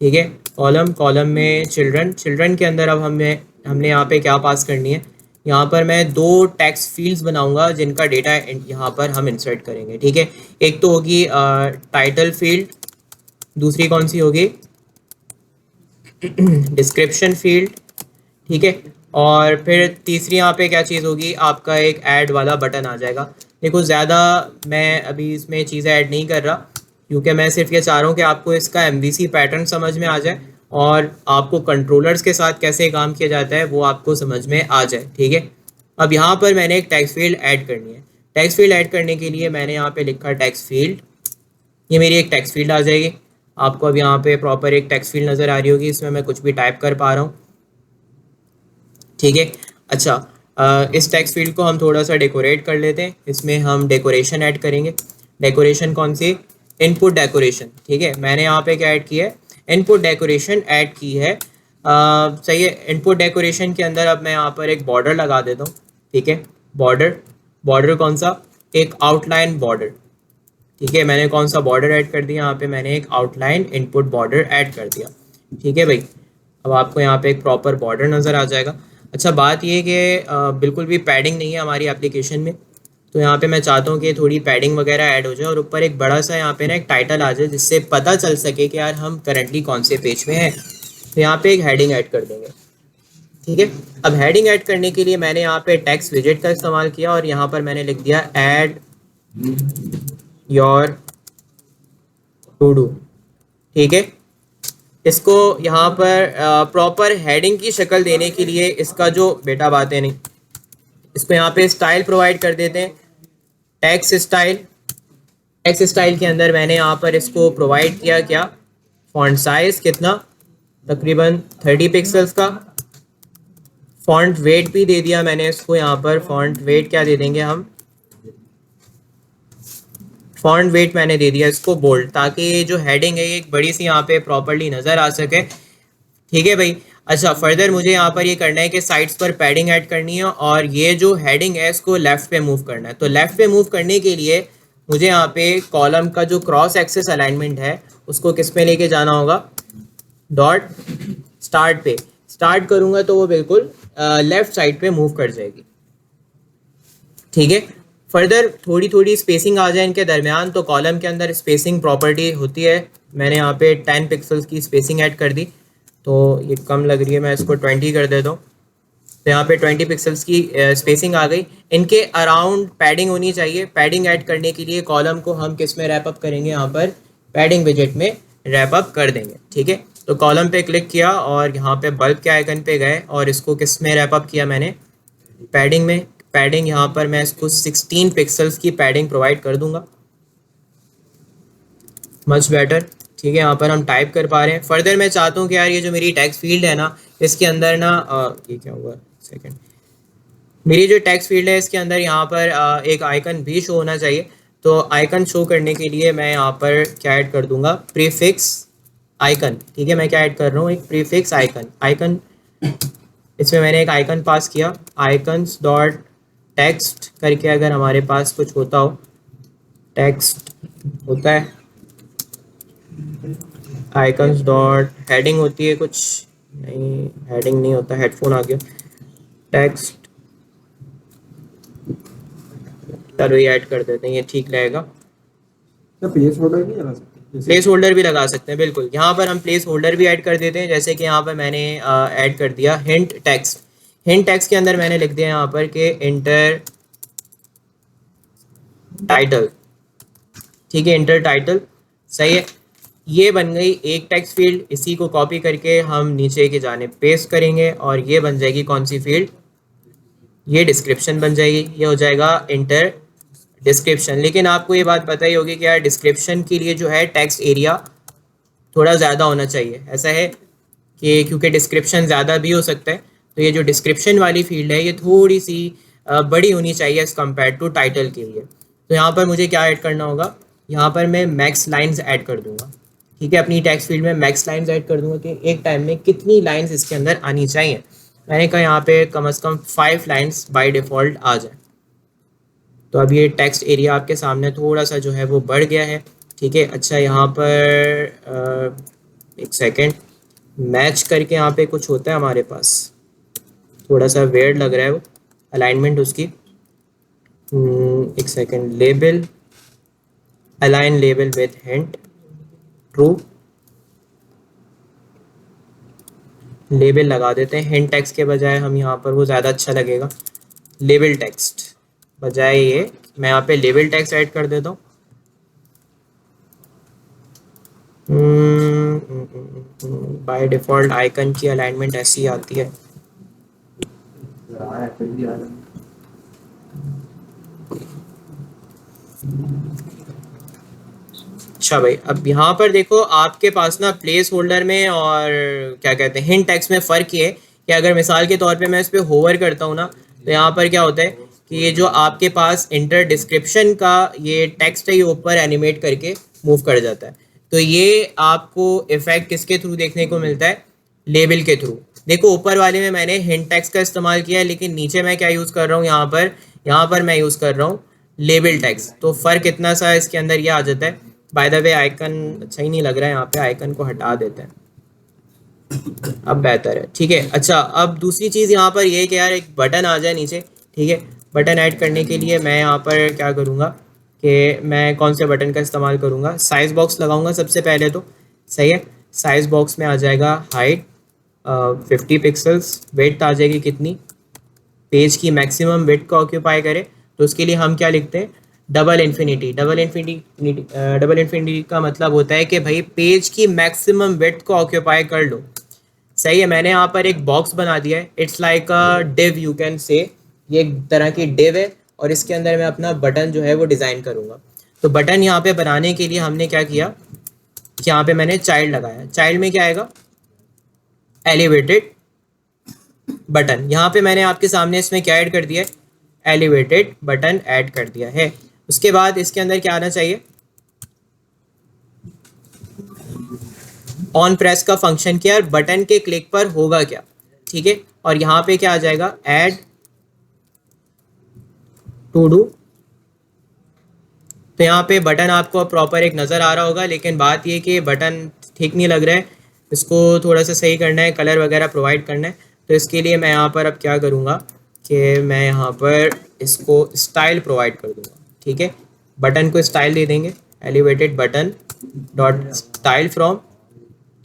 ठीक है। कॉलम में चिल्ड्रन के अंदर अब हमने यहाँ पे क्या पास करनी है, यहाँ पर मैं 2 टेक्स्ट फील्ड्स बनाऊंगा जिनका डेटा यहाँ पर हम इंसर्ट करेंगे, ठीक है। एक तो होगी टाइटल फील्ड, दूसरी कौन सी होगी, डिस्क्रिप्शन फील्ड, ठीक है। और फिर तीसरी यहाँ पे क्या चीज़ होगी, आपका एक ऐड वाला बटन आ जाएगा। देखो ज़्यादा मैं अभी इसमें चीज़ें ऐड नहीं कर रहा, क्योंकि मैं सिर्फ ये चाह रहा हूँ कि आपको इसका MVC पैटर्न समझ में आ जाए और आपको कंट्रोलर्स के साथ कैसे काम किया जाता है वो आपको समझ में आ जाए, ठीक है। अब यहाँ पर मैंने एक टेक्स्ट फील्ड ऐड करनी है। टेक्स्ट फील्ड ऐड करने के लिए मैंने यहाँ पे लिखा टेक्स्ट फील्ड, ये मेरी एक टेक्स्ट फील्ड आ जाएगी। आपको अब यहाँ पे प्रॉपर एक टेक्स्ट फील्ड नज़र आ रही होगी, इसमें मैं कुछ भी टाइप कर पा रहा हूँ, ठीक है। अच्छा, इस टेक्स्ट फील्ड को हम थोड़ा सा डेकोरेट कर लेते हैं। इसमें हम डेकोरेशन ऐड करेंगे। डेकोरेशन कौन सी, इनपुट डेकोरेशन, ठीक है। मैंने यहाँ पे क्या ऐड किया है, इनपुट डेकोरेशन ऐड की है, सही है। इनपुट डेकोरेशन के अंदर अब मैं यहाँ पर एक बॉर्डर लगा देता हूँ, ठीक है। बॉर्डर कौन सा, एक आउटलाइन बॉर्डर, ठीक है। मैंने कौन सा बॉर्डर ऐड कर दिया, यहाँ पे मैंने एक आउटलाइन इनपुट बॉर्डर ऐड कर दिया, ठीक है भाई। अब आपको यहाँ पे एक प्रॉपर बॉर्डर नज़र आ जाएगा। अच्छा, बात ये है कि बिल्कुल भी पैडिंग नहीं है हमारी एप्लीकेशन में, तो यहाँ पे मैं चाहता हूँ कि थोड़ी पैडिंग वगैरह ऐड हो जाए और ऊपर एक बड़ा सा यहाँ पे ना एक टाइटल आ जाए, जिससे पता चल सके कि यार हम करंटली कौन से पेज में हैं। तो यहाँ पे एक हेडिंग ऐड कर देंगे, ठीक है। अब हेडिंग ऐड करने के लिए मैंने यहाँ पे टेक्स्ट विजेट का इस्तेमाल किया और यहाँ पर मैंने लिख दिया ऐड योर टू डू, ठीक है। इसको यहाँ पर प्रॉपर हेडिंग की शक्ल देने के लिए इसका जो बेटा बातें नहीं, इसको यहाँ पे स्टाइल प्रोवाइड कर देते हैं, टेक्स्ट स्टाइल के अंदर मैंने यहाँ पर इसको प्रोवाइड किया क्या, फॉन्ट साइज कितना, तकरीबन 30 पिक्सल्स का। फॉन्ट वेट भी दे दिया मैंने इसको, यहाँ पर फॉन्ट वेट क्या दे देंगे हम, फॉन्ट वेट मैंने दे दिया इसको बोल्ड, ताकि ये जो हेडिंग है ये एक बड़ी सी यहाँ पे प्रॉपर्ली नज़र आ सके, ठीक है भाई। अच्छा, फर्दर मुझे यहाँ पर ये करना है कि साइड्स पर पैडिंग ऐड करनी है और ये जो हेडिंग है इसको लेफ़्ट पे मूव करना है। तो लेफ़्ट पे मूव करने के लिए मुझे यहाँ पे कॉलम का जो क्रॉस एक्सिस अलाइनमेंट है उसको किस पे लेके जाना होगा, डॉट स्टार्ट पे। स्टार्ट करूँगा तो वो बिल्कुल लेफ़्ट साइड पे मूव कर जाएगी, ठीक है। फर्दर थोड़ी थोड़ी स्पेसिंग आ जाए इनके दरमियान, तो कॉलम के अंदर स्पेसिंग प्रॉपर्टी होती है। मैंने यहाँ पे 10 पिक्सल्स की स्पेसिंग ऐड कर दी, तो ये कम लग रही है, मैं इसको 20 कर देता हूँ। तो यहाँ पे 20 पिक्सल्स की स्पेसिंग आ गई। इनके अराउंड पैडिंग होनी चाहिए। पैडिंग ऐड करने के लिए कॉलम को हम किस में रैप अप करेंगे, यहाँ पर पैडिंग विजेट में रैप अप कर देंगे, ठीक है। तो कॉलम पे क्लिक किया और यहाँ पे बल्ब के आइकन पे गए और इसको किस में रैप अप किया मैंने, पैडिंग में। पैडिंग यहाँ पर मैं इसको 16 पिक्सल्स की पैडिंग प्रोवाइड कर दूंगा, मच बेटर, ठीक है। यहाँ पर हम टाइप कर पा रहे हैं। फर्दर मैं चाहता हूँ कि यार ये जो मेरी टेक्स्ट फील्ड है ना, इसके अंदर ना ये क्या हुआ, सेकंड, मेरी जो टेक्स्ट फील्ड है इसके अंदर यहाँ पर एक आइकन भी शो होना चाहिए। तो आइकन शो करने के लिए मैं यहाँ पर क्या ऐड कर दूंगा, प्रीफिक्स आइकन, ठीक है। मैं क्या ऐड कर रहा हूँ, एक प्रीफिक्स आइकन। इसमें मैंने एक आइकन पास किया, आइकन्स डॉट टेक्स्ट करके, अगर हमारे पास कुछ होता हो, टेक्स्ट होता है, आइकन्स डॉट हेडिंग होती है, कुछ नहीं, हेडिंग नहीं होता, हेडफोन आ गया, टेक्स्ट, चलो ये ऐड कर देते हैं, ये ठीक रहेगा। प्लेस होल्डर भी लगा सकते हैं, प्लेस होल्डर भी लगा सकते हैं, बिल्कुल। यहाँ पर हम प्लेस होल्डर भी ऐड कर देते हैं, जैसे कि यहाँ पर मैंने ऐड कर दिया हिंट टेक्स्ट। हिंट टेक्स्ट के अंदर मैंने लिख दिया यहाँ पर कि इंटर टाइटल, ठीक है, इंटर टाइटल, सही है। ये बन गई एक टेक्स्ट फील्ड। इसी को कॉपी करके हम नीचे की जाने पेस्ट करेंगे और ये बन जाएगी कौन सी फील्ड, ये डिस्क्रिप्शन बन जाएगी। ये हो जाएगा इंटर डिस्क्रिप्शन। लेकिन आपको ये बात पता ही होगी कि यार डिस्क्रिप्शन के लिए जो है टेक्स्ट एरिया थोड़ा ज़्यादा होना चाहिए। ऐसा है कि क्योंकि डिस्क्रिप्शन ज़्यादा भी हो सकता है, तो ये जो डिस्क्रिप्शन वाली फील्ड है ये थोड़ी सी बड़ी होनी चाहिए एज़ कम्पेयर टू टाइटल के लिए। तो यहाँ पर मुझे क्या ऐड करना होगा, यहाँ पर मैं मैक्स लाइन्स ऐड कर दूँगा, ठीक है। अपनी टेक्स्ट फील्ड में मैक्स लाइन्स ऐड कर दूँगा कि एक टाइम में कितनी लाइन्स इसके अंदर आनी चाहिए। मैंने कहा यहाँ पे कम से कम 5 लाइन्स बाय डिफ़ॉल्ट आ जाए। तो अब ये टेक्स्ट एरिया आपके सामने थोड़ा सा जो है वो बढ़ गया है, ठीक है। अच्छा, यहाँ पर एक सेकेंड, मैच करके यहाँ पे कुछ होता है हमारे पास, थोड़ा सा वेयर्ड लग रहा है वो अलाइनमेंट उसकी। एक second, label, align label with hint, true, label लगा देते हैं हिंट टेक्स्ट के बजाय हम यहाँ पर, वो ज़्यादा अच्छा लगेगा। लेबल टेक्स्ट बजाय ये मैं यहाँ पे लेबल टेक्स्ट ऐड कर देता हूँ। बाय डिफ़ॉल्ट आइकन की अलाइनमेंट ऐसी आती है। अच्छा भाई, अब यहाँ पर देखो आपके पास ना प्लेस होल्डर में और क्या कहते हैं हिंट टेक्स्ट में फ़र्क ये है कि अगर मिसाल के तौर पे मैं इस पर होवर करता हूँ ना, तो यहाँ पर क्या होता है कि ये जो आपके पास इंटर डिस्क्रिप्शन का ये टेक्स्ट है ये ऊपर एनिमेट करके मूव कर जाता है। तो ये आपको इफेक्ट किसके थ्रू देखने को मिलता है? लेबल के थ्रू। देखो ऊपर वाले में मैंने हिंट टेक्स्ट का इस्तेमाल किया है, लेकिन नीचे मैं क्या यूज़ कर रहा हूँ, यहाँ पर मैं यूज़ कर रहा हूँ लेबल टेक्स्ट। तो फ़र्क इतना सा इसके अंदर ये आ जाता है। बाय द वे आइकन अच्छा ही नहीं लग रहा है, यहाँ पे आइकन को हटा देते हैं, अब बेहतर है, ठीक है। अच्छा, अब दूसरी चीज़ यहाँ पर ये है कि यार एक बटन आ जाए नीचे, ठीक है। बटन ऐड करने के लिए मैं यहाँ पर क्या करूँगा कि मैं कौन से बटन का इस्तेमाल करूँगा, साइज़ बॉक्स लगाऊँगा सबसे पहले तो, सही है। साइज़ बॉक्स में आ जाएगा हाइट 50 पिक्सल्स, विड्थ आ जाएगी कितनी, पेज की मैक्सिमम विड्थ को ऑक्यूपाई करे, तो उसके लिए हम क्या लिखते हैं, डबल इन्फिनिटी। डबल इन्फिनिटी का मतलब होता है कि भाई पेज की मैक्सिमम विड्थ को ऑक्यूपाई कर लो, सही है। मैंने यहाँ पर एक बॉक्स बना दिया है, it's like a div you can say, ये एक तरह की डिव है और इसके अंदर मैं अपना बटन जो है वो डिज़ाइन करूँगा। तो बटन यहाँ पे बनाने के लिए हमने क्या किया कि यहाँ पे मैंने चाइल्ड लगाया। चाइल्ड में क्या आएगा, एलिवेटेड बटन। यहाँ पे मैंने आपके सामने इसमें क्या ऐड कर दिया है, एलिवेटेड बटन ऐड कर दिया है। उसके बाद इसके अंदर क्या आना चाहिए, ऑन प्रेस का फंक्शन किया, बटन के क्लिक पर होगा क्या, ठीक है। और यहाँ पे क्या आ जाएगा, ऐड टू डू। तो यहाँ पे बटन आपको प्रॉपर एक नज़र आ रहा होगा, लेकिन बात ये कि बटन ठीक नहीं लग रहा है, इसको थोड़ा सा सही करना है, कलर वगैरह प्रोवाइड करना है। तो इसके लिए मैं यहाँ पर अब क्या करूँगा कि मैं यहाँ पर इसको स्टाइल प्रोवाइड कर दूँगा, ठीक है। बटन को स्टाइल दे देंगे, elevated button dot style from,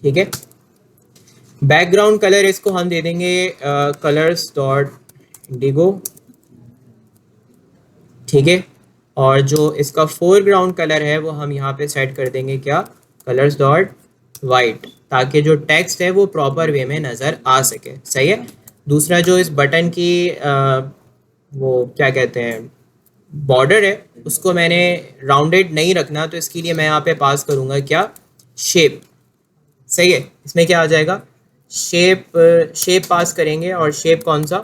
ठीक है। बैकग्राउंड कलर इसको हम दे देंगे कलर्स डॉट इंडिगो, ठीक है। और जो इसका फोरग्राउंड कलर है वो हम यहाँ पे सेट कर देंगे क्या, कलर्स डॉट वाइट, ताकि जो टेक्स्ट है वो प्रॉपर वे में नज़र आ सके, सही है। दूसरा जो इस बटन की वो क्या कहते हैं बॉर्डर है, उसको मैंने राउंडेड नहीं रखना, तो इसके लिए मैं यहाँ पे पास करूँगा क्या, शेप, सही है। इसमें क्या आ जाएगा, शेप पास करेंगे, और शेप कौन सा,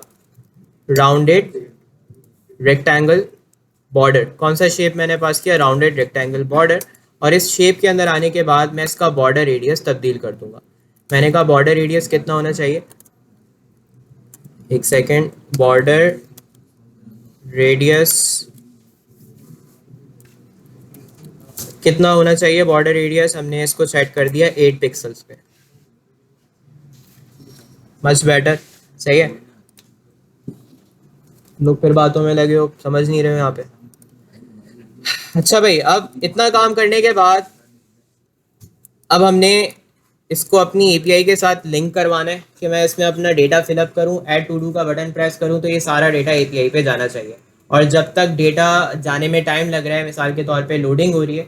राउंडेड रेक्टेंगल बॉर्डर। कौन सा शेप मैंने पास किया, राउंडेड रेक्टेंगल बॉर्डर। और इस शेप के अंदर आने के बाद मैं इसका बॉर्डर रेडियस तब्दील कर दूंगा। मैंने कहा बॉर्डर रेडियस कितना होना चाहिए, एक सेकेंड, बॉर्डर रेडियस कितना होना चाहिए, बॉर्डर रेडियस हमने इसको सेट कर दिया 8 पिक्सल्स पे, मच बेटर, सही है। लोग फिर बातों में लगे हो, समझ नहीं रहे हो यहाँ पे। अच्छा भाई, अब इतना काम करने के बाद अब हमने इसको अपनी एपीआई के साथ लिंक करवाना है कि मैं इसमें अपना डेटा फिलअप करूं, ऐड टू डू का बटन प्रेस करूं, तो ये सारा डेटा एपीआई पे जाना चाहिए। और जब तक डेटा जाने में टाइम लग रहा है, मिसाल के तौर पे लोडिंग हो रही है,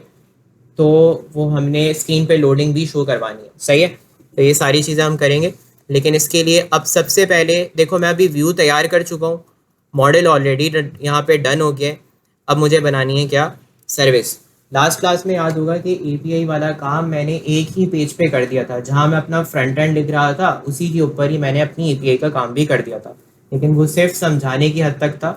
तो वो हमने स्क्रीन पे लोडिंग भी शो करवानी है, सही है। तो ये सारी चीज़ें हम करेंगे, लेकिन इसके लिए अब सबसे पहले देखो मैं अभी व्यू तैयार कर चुका हूँ, मॉडल ऑलरेडी यहाँ पे डन हो गया है। अब मुझे बनानी है क्या, सर्विस। लास्ट क्लास में याद होगा कि एपीआई वाला काम मैंने एक ही पेज पे कर दिया था, जहाँ मैं अपना फ्रंट एंड लिख रहा था उसी के ऊपर ही मैंने अपनी एपीआई का काम भी कर दिया था, लेकिन वो सिर्फ समझाने की हद तक था।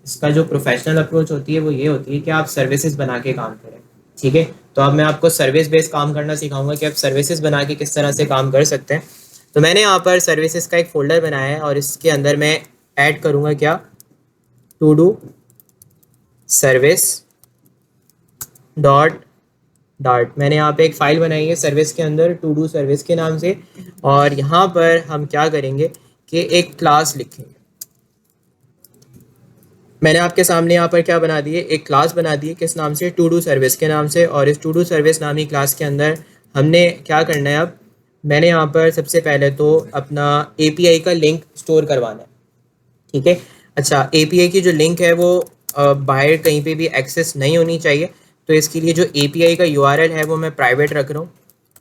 इसका जो प्रोफेशनल अप्रोच होती है वो ये होती है कि आप सर्विसेज बना के काम करें, ठीक है। तो अब मैं आपको सर्विस बेस्ड काम करना सिखाऊंगा कि आप सर्विसेज बना के किस तरह से काम कर सकते हैं। तो मैंने यहाँ पर सर्विसेज का एक फ़ोल्डर बनाया है और इसके अंदर मैं ऐड करूँगा क्या, to do service dot dot. मैंने यहाँ पे एक फ़ाइल बनाई है सर्विस के अंदर, टू डू सर्विस के नाम से, और यहाँ पर हम क्या करेंगे कि एक क्लास लिखेंगे। मैंने आपके सामने यहाँ पर क्या बना दिए, एक क्लास बना दी है, किस नाम से, टू डू सर्विस के नाम से। और इस टू डू सर्विस नामी क्लास के अंदर हमने क्या करना है, अब मैंने यहाँ पर सबसे पहले तो अपना API का लिंक स्टोर करवाना है, ठीक है। अच्छा, API की जो लिंक है वो बाहर कहीं पे भी एक्सेस नहीं होनी चाहिए, तो इसके लिए जो API का URL है वो मैं प्राइवेट रख रहा हूँ,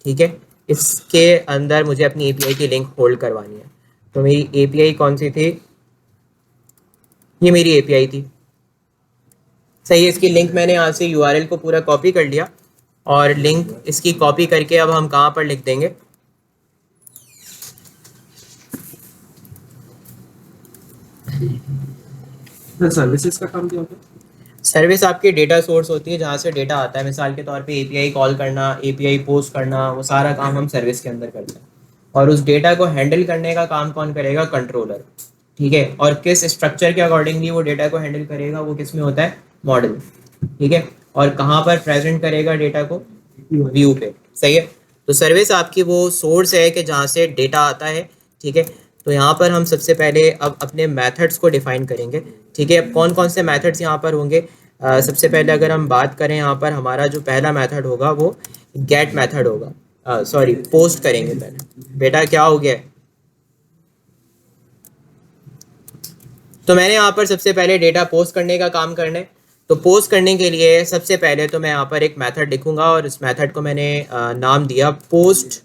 ठीक है। इसके अंदर मुझे अपनी API की लिंक होल्ड करवानी है। तो मेरी API कौन सी थी, ये मेरी API थी, सही है। इसकी लिंक मैंने यहाँ से URL को पूरा कॉपी कर लिया, और लिंक इसकी कॉपी करके अब हम कहाँ पर लिख देंगे, सर्विसेज का काम क्या होता है? सर्विस आपकी डेटा सोर्स होती है जहाँ से डेटा आता है। मिसाल के तौर पे API कॉल करना, API पोस्ट करना, वो सारा काम हम सर्विस के अंदर करते हैं। और उस डेटा को हैंडल करने का काम कौन करेगा, कंट्रोलर, ठीक है। और किस स्ट्रक्चर के अकॉर्डिंगली वो डेटा को हैंडल करेगा, वो किस में होता है, मॉडल, ठीक है। और कहाँ पर प्रेजेंट करेगा डेटा को, व्यू पे, सही है। तो सर्विस आपकी वो सोर्स है कि जहाँ से डेटा आता है, ठीक है। तो यहाँ पर हम सबसे पहले अब अपने मेथड्स को डिफाइन करेंगे, ठीक है। अब कौन कौन से मेथड्स यहाँ पर होंगे, सबसे पहले अगर हम बात करें, यहाँ पर हमारा जो पहला मेथड होगा वो गेट मेथड होगा, सॉरी पोस्ट करेंगे पहले। बेटा क्या हो गया, तो मैंने यहाँ पर सबसे पहले डेटा पोस्ट करने का काम करना है। तो पोस्ट करने के लिए सबसे पहले तो मैं यहाँ पर एक मेथड लिखूंगा, और इस मेथड को मैंने नाम दिया पोस्ट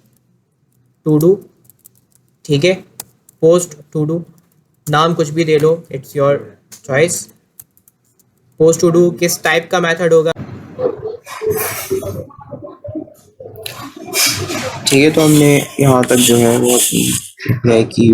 टू डू, ठीक है। पोस्ट टू डू, नाम कुछ भी दे लो, it's your choice. Post to do किस टाइप का मेथड होगा, ठीक है। तो हमने यहाँ तक जो है वो API की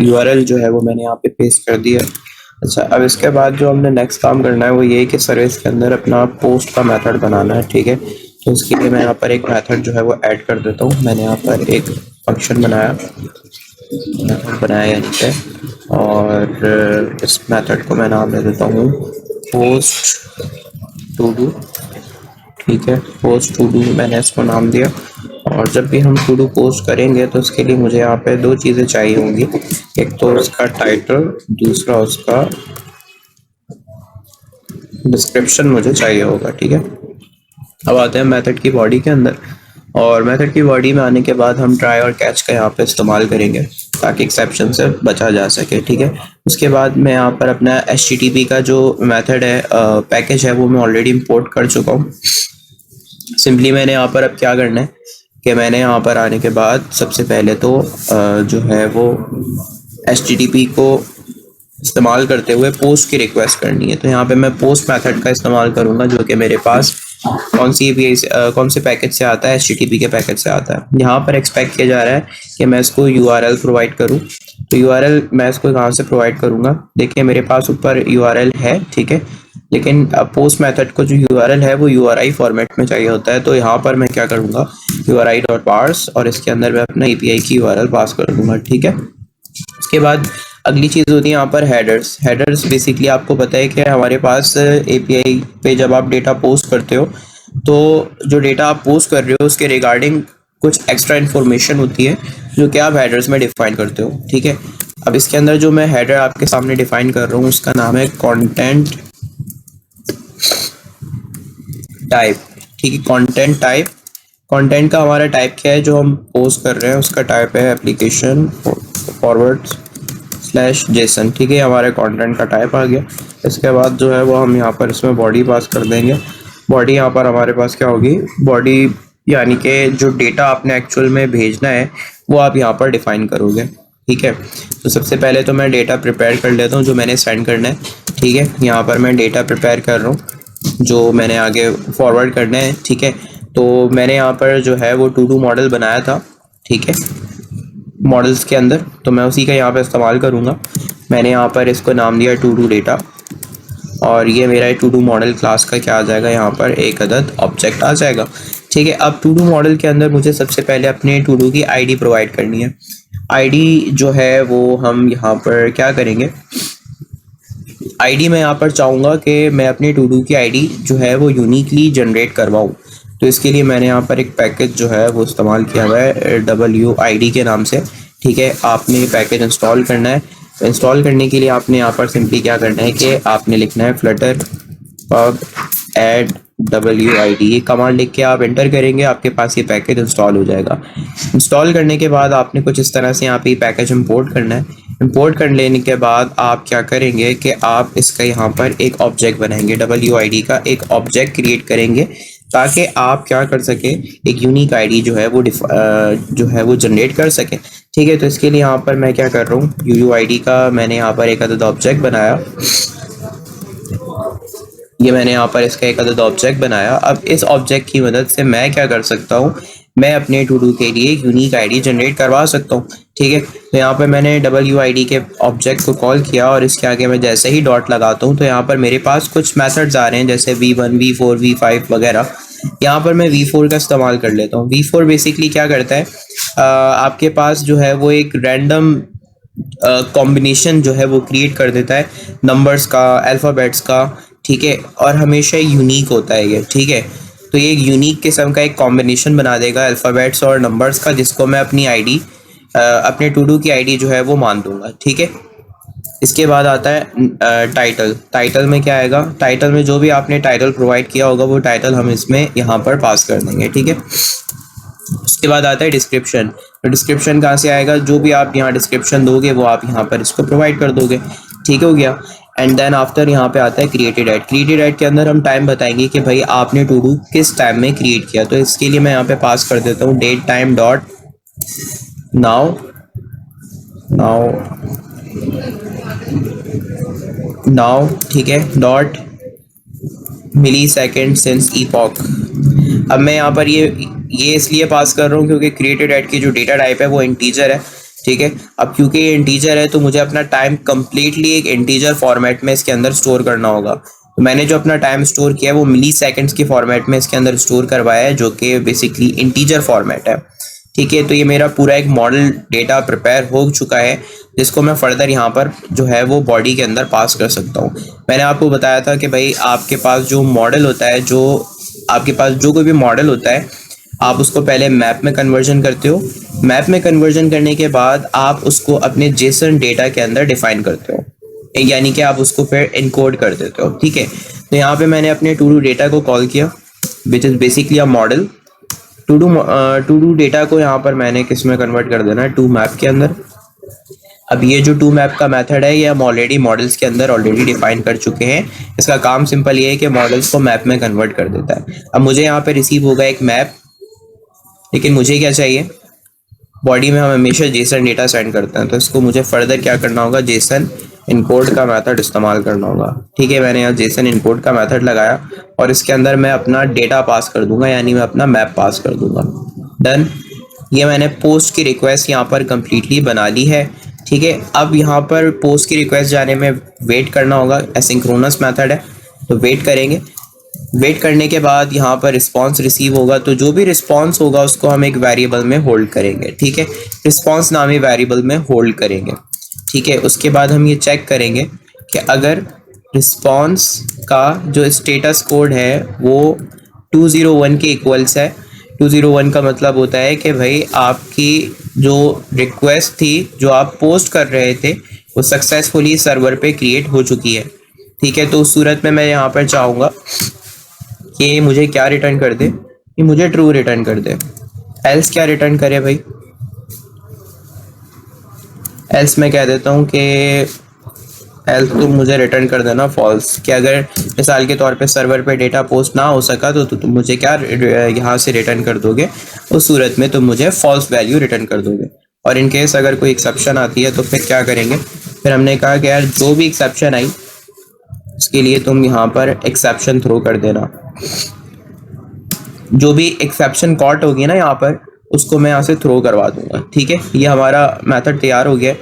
URL जो है वो मैंने यहाँ पे पेस्ट कर दिया। अच्छा, अब इसके बाद जो हमने नेक्स्ट काम करना है वो ये है कि सर्विस के अंदर अपना पोस्ट का मेथड बनाना है, ठीक है। तो इसके लिए मैं यहाँ पर एक मेथड जो है वो ऐड कर देता हूँ। मैंने यहाँ पर एक फंक्शन बनाया यानी कि, और इस मेथड को मैं नाम दे देता हूँ पोस्ट टू डू, ठीक है। पोस्ट टू डू मैंने इसको नाम दिया। और जब भी हम टू डू पोस्ट करेंगे तो उसके लिए मुझे यहाँ पे दो चीज़ें चाहिए होंगी, एक तो उसका टाइटल, दूसरा उसका डिस्क्रिप्शन मुझे चाहिए होगा, ठीक है। अब आते हैं मेथड की बॉडी के अंदर, और मेथड की बॉडी में आने के बाद हम ट्राई और कैच का यहाँ पे इस्तेमाल करेंगे ताकि एक्सेप्शन से बचा जा सके, ठीक है। उसके बाद मैं यहाँ पर अपना HTTP का जो मेथड है, पैकेज है, वो मैं ऑलरेडी इंपोर्ट कर चुका हूँ। सिंपली मैंने यहाँ पर अब क्या करना है कि मैंने यहाँ पर आने के बाद सबसे पहले तो जो है वो HTTP को इस्तेमाल करते हुए पोस्ट की रिक्वेस्ट करनी है। तो यहाँ पे मैं पोस्ट मेथड का इस्तेमाल करूँगा, जो कि मेरे पास कौन से पैकेज से आता है, HTTP के पैकेज से आता है। यहाँ पर एक्सपेक्ट किया जा रहा है कि मैं इसको URL प्रोवाइड करूँ। तो URL मैं इसको कहाँ से प्रोवाइड करूँगा, देखिए मेरे पास ऊपर URL है, ठीक है, लेकिन पोस्ट मेथड को जो URL है वो URI फॉर्मेट में चाहिए होता है। तो यहाँ पर मैं क्या करूँगा, URI.parse, और इसके अंदर मैं अपना API की URL पास कर दूँगा, ठीक है। उसके बाद अगली चीज़ होती है यहाँ पर हेडर्स बेसिकली आपको पता है कि हमारे पास API पे जब आप डेटा पोस्ट करते हो तो जो डेटा आप पोस्ट कर रहे हो उसके रिगार्डिंग कुछ एक्स्ट्रा इन्फॉर्मेशन होती है जो कि आप हेडर्स में डिफाइन करते हो, ठीक है। अब इसके अंदर जो मैं हेडर आपके सामने डिफाइन कर रहा हूँ उसका नाम है कंटेंट टाइप, ठीक है। कंटेंट टाइप, कंटेंट का हमारा टाइप क्या है जो हम पोस्ट कर रहे हैं, उसका टाइप है एप्लीकेशन forward/JSON, ठीक है। हमारे कंटेंट का टाइप आ गया। इसके बाद जो है वो हम यहाँ पर इसमें बॉडी पास कर देंगे। बॉडी यहाँ पर हमारे पास क्या होगी, बॉडी यानी कि जो डेटा आपने एक्चुअल में भेजना है वो आप यहाँ पर डिफाइन करोगे, ठीक है। तो सबसे पहले तो मैं डेटा प्रिपेयर कर लेता हूँ जो मैंने सेंड करना है, ठीक है। यहाँ पर मैं डेटा प्रिपेयर कर रहा हूँ जो मैंने आगे फॉरवर्ड करना है, ठीक है। तो मैंने यहाँ पर जो है वो टू डू मॉडल बनाया था, ठीक है, मॉडल्स के अंदर, तो मैं उसी का यहाँ पर इस्तेमाल करूँगा। मैंने यहाँ पर इसको नाम दिया टू डू डेटा, और ये मेरा टू डू मॉडल क्लास का क्या आ जाएगा, यहाँ पर एक अदद ऑब्जेक्ट आ जाएगा। ठीक है, अब टू डू मॉडल के अंदर मुझे सबसे पहले अपने टू डू की आईडी प्रोवाइड करनी है। आईडी जो है वो हम यहाँ पर क्या करेंगे, आईडी मैं यहाँ पर चाहूँगा कि मैं अपने टू डू की आईडी जो है वो यूनिकली जनरेट करवाऊँ। तो इसके लिए मैंने यहाँ पर एक पैकेज जो है वो इस्तेमाल किया हुआ है WID के नाम से। ठीक है, आपने ये पैकेज इंस्टॉल करना है। इंस्टॉल करने के लिए आपने यहाँ पर सिंपली क्या करना है कि आपने लिखना है flutter pub add WID। ये कमांड लिख के आप एंटर करेंगे, आपके पास ये पैकेज इंस्टॉल हो जाएगा। इंस्टॉल करने के बाद आपने कुछ इस तरह से यहाँ पे ये पैकेज इंपोर्ट करना है। इंपोर्ट कर लेने के बाद आप क्या करेंगे कि आप इसका यहाँ पर एक ऑब्जेक्ट बनाएंगे, WID का एक ऑब्जेक्ट क्रिएट करेंगे, ताकि आप क्या कर सके, एक यूनिक आईडी जो है वो जनरेट कर सके। ठीक है, तो इसके लिए यहाँ पर मैं क्या कर रहा हूँ, UUID का मैंने यहाँ पर एक अदद ऑब्जेक्ट बनाया। ये मैंने यहाँ पर इसका एक अदद ऑब्जेक्ट बनाया। अब इस ऑब्जेक्ट की मदद से मैं क्या कर सकता हूँ, मैं अपने टू डू के लिए यूनिक आईडी जनरेट करवा सकता हूँ। ठीक है, तो यहाँ पर मैंने WID के ऑब्जेक्ट को कॉल किया और इसके आगे मैं जैसे ही डॉट लगाता हूँ तो यहाँ पर मेरे पास कुछ मेथड्स आ रहे हैं, जैसे V1 V4 V5 वगैरह। यहाँ पर मैं V4 का इस्तेमाल कर लेता हूँ। V4 बेसिकली क्या करता है, आपके पास जो है वो एक रैंडम कॉम्बिनेशन जो है वो क्रिएट कर देता है नंबर्स का, अल्फ़ाबेट्स का। ठीक है, और हमेशा यूनिक होता है ये। ठीक है, तो ये एक यूनिक किस्म का एक कॉम्बिनेशन बना देगा अल्फ़ाबेट्स और नंबर्स का, जिसको मैं अपनी आईडी अपने टू डू की आईडी जो है वो मान दूंगा। ठीक है, इसके बाद आता है टाइटल। टाइटल में क्या आएगा, टाइटल में जो भी आपने टाइटल प्रोवाइड किया होगा वो टाइटल हम इसमें यहाँ पर पास कर देंगे। ठीक है, उसके बाद आता है डिस्क्रिप्शन। तो डिस्क्रिप्शन कहाँ से आएगा, जो भी आप यहाँ डिस्क्रिप्शन दोगे वो आप यहाँ पर इसको प्रोवाइड कर दोगे। ठीक हो गया। एंड देन आफ्टर यहाँ पे आता है क्रिएटेड ऐड। क्रिएटेड ऐड के अंदर हम टाइम बताएंगे कि भाई आपने टू डू किस टाइम में क्रिएट किया। तो इसके लिए मैं यहाँ पे पास कर देता हूँ डेट टाइम डॉट नाउ ठीक है, डॉट मिली सेकेंड सिंस ईपॉक। अब मैं यहाँ पर ये इसलिए पास कर रहा हूँ क्योंकि क्रिएटेड ऐड की जो डेटा टाइप है वो इंटीजर है। ठीक है, अब क्योंकि ये इंटीजर है तो मुझे अपना टाइम कम्प्लीटली एक इंटीजर फॉर्मेट में इसके अंदर स्टोर करना होगा। तो मैंने जो अपना टाइम स्टोर किया है वो मिली सेकेंड्स के फॉर्मेट में इसके अंदर स्टोर करवाया है, जो कि बेसिकली इंटीजर फॉर्मेट है। ठीक है, तो ये मेरा पूरा एक मॉडल डेटा प्रिपेयर हो चुका है, जिसको मैं फर्दर यहाँ पर जो है वो बॉडी के अंदर पास कर सकता हूँ। मैंने आपको बताया था कि भाई आपके पास जो मॉडल होता है, आपके पास जो कोई भी मॉडल होता है, आप उसको पहले मैप में कन्वर्जन करते हो। मैप में कन्वर्जन करने के बाद आप उसको अपने जेसन डेटा के अंदर डिफाइन करते हो, यानी कि आप उसको फिर इनकोड कर देते हो। ठीक है, तो यहाँ पे मैंने अपने टू डू डेटा को कॉल किया, which is basically a model. To do data को यहाँ पर मैंने किस में कन्वर्ट कर देना है, टू मैप के अंदर। अब ये जो टू मैप का मेथड है ये हम ऑलरेडी मॉडल्स के अंदर ऑलरेडी डिफाइन कर चुके हैं। इसका काम सिंपल ये है कि मॉडल्स को मैप में कन्वर्ट कर देता है। अब मुझे यहाँ पे रिसीव होगा एक मैप, लेकिन मुझे क्या चाहिए, बॉडी में हम हमेशा जेसन डेटा सेंड करते हैं, तो इसको मुझे फर्दर क्या करना होगा, जेसन इनकोड का मेथड इस्तेमाल करना होगा। ठीक है, मैंने यहाँ जेसन इनकोड का मेथड लगाया और इसके अंदर मैं अपना डेटा पास कर दूंगा, यानी मैं अपना मैप पास कर दूंगा। डन, ये मैंने पोस्ट की रिक्वेस्ट यहाँ पर कंप्लीटली बना ली है। ठीक है, अब यहाँ पर पोस्ट की रिक्वेस्ट जाने में वेट करना होगा, एसिंक्रोनस मेथड है तो वेट करेंगे। वेट करने के बाद यहाँ पर रिस्पांस रिसीव होगा, तो जो भी रिस्पांस होगा उसको हम एक वेरिएबल में होल्ड करेंगे। ठीक है, रिस्पांस नामी वेरिएबल में होल्ड करेंगे। ठीक है, उसके बाद हम ये चेक करेंगे कि अगर रिस्पांस का जो स्टेटस कोड है वो 201 के इक्वल्स है। 201 का मतलब होता है कि भाई आपकी जो रिक्वेस्ट थी, जो आप पोस्ट कर रहे थे, वो सक्सेसफुली सर्वर पे क्रिएट हो चुकी है। ठीक है, तो उस सूरत में मैं यहाँ पर चाहूँगा कि मुझे क्या रिटर्न कर दे, कि मुझे ट्रू रिटर्न कर दे। एल्स क्या रिटर्न करे भाई, एल्स मैं कह देता हूँ कि एल्स तुम मुझे रिटर्न कर देना फॉल्स, कि अगर मिसाल के तौर पे सर्वर पे डेटा पोस्ट ना हो सका तो तुम मुझे क्या यहाँ से रिटर्न कर दोगे, उस सूरत में तुम मुझे फॉल्स वैल्यू रिटर्न कर दोगे। और इन केस अगर कोई एक्सेप्शन आती है तो फिर क्या करेंगे, फिर हमने कहा कि यार जो भी एक्सेप्शन आई उसके लिए तुम यहाँ पर एक्सेप्शन थ्रो कर देना। जो भी एक्सेप्शन कॉट होगी ना यहाँ पर, उसको मैं यहाँ से थ्रो करवा दूंगा। ठीक है, ये हमारा मेथड तैयार हो गया,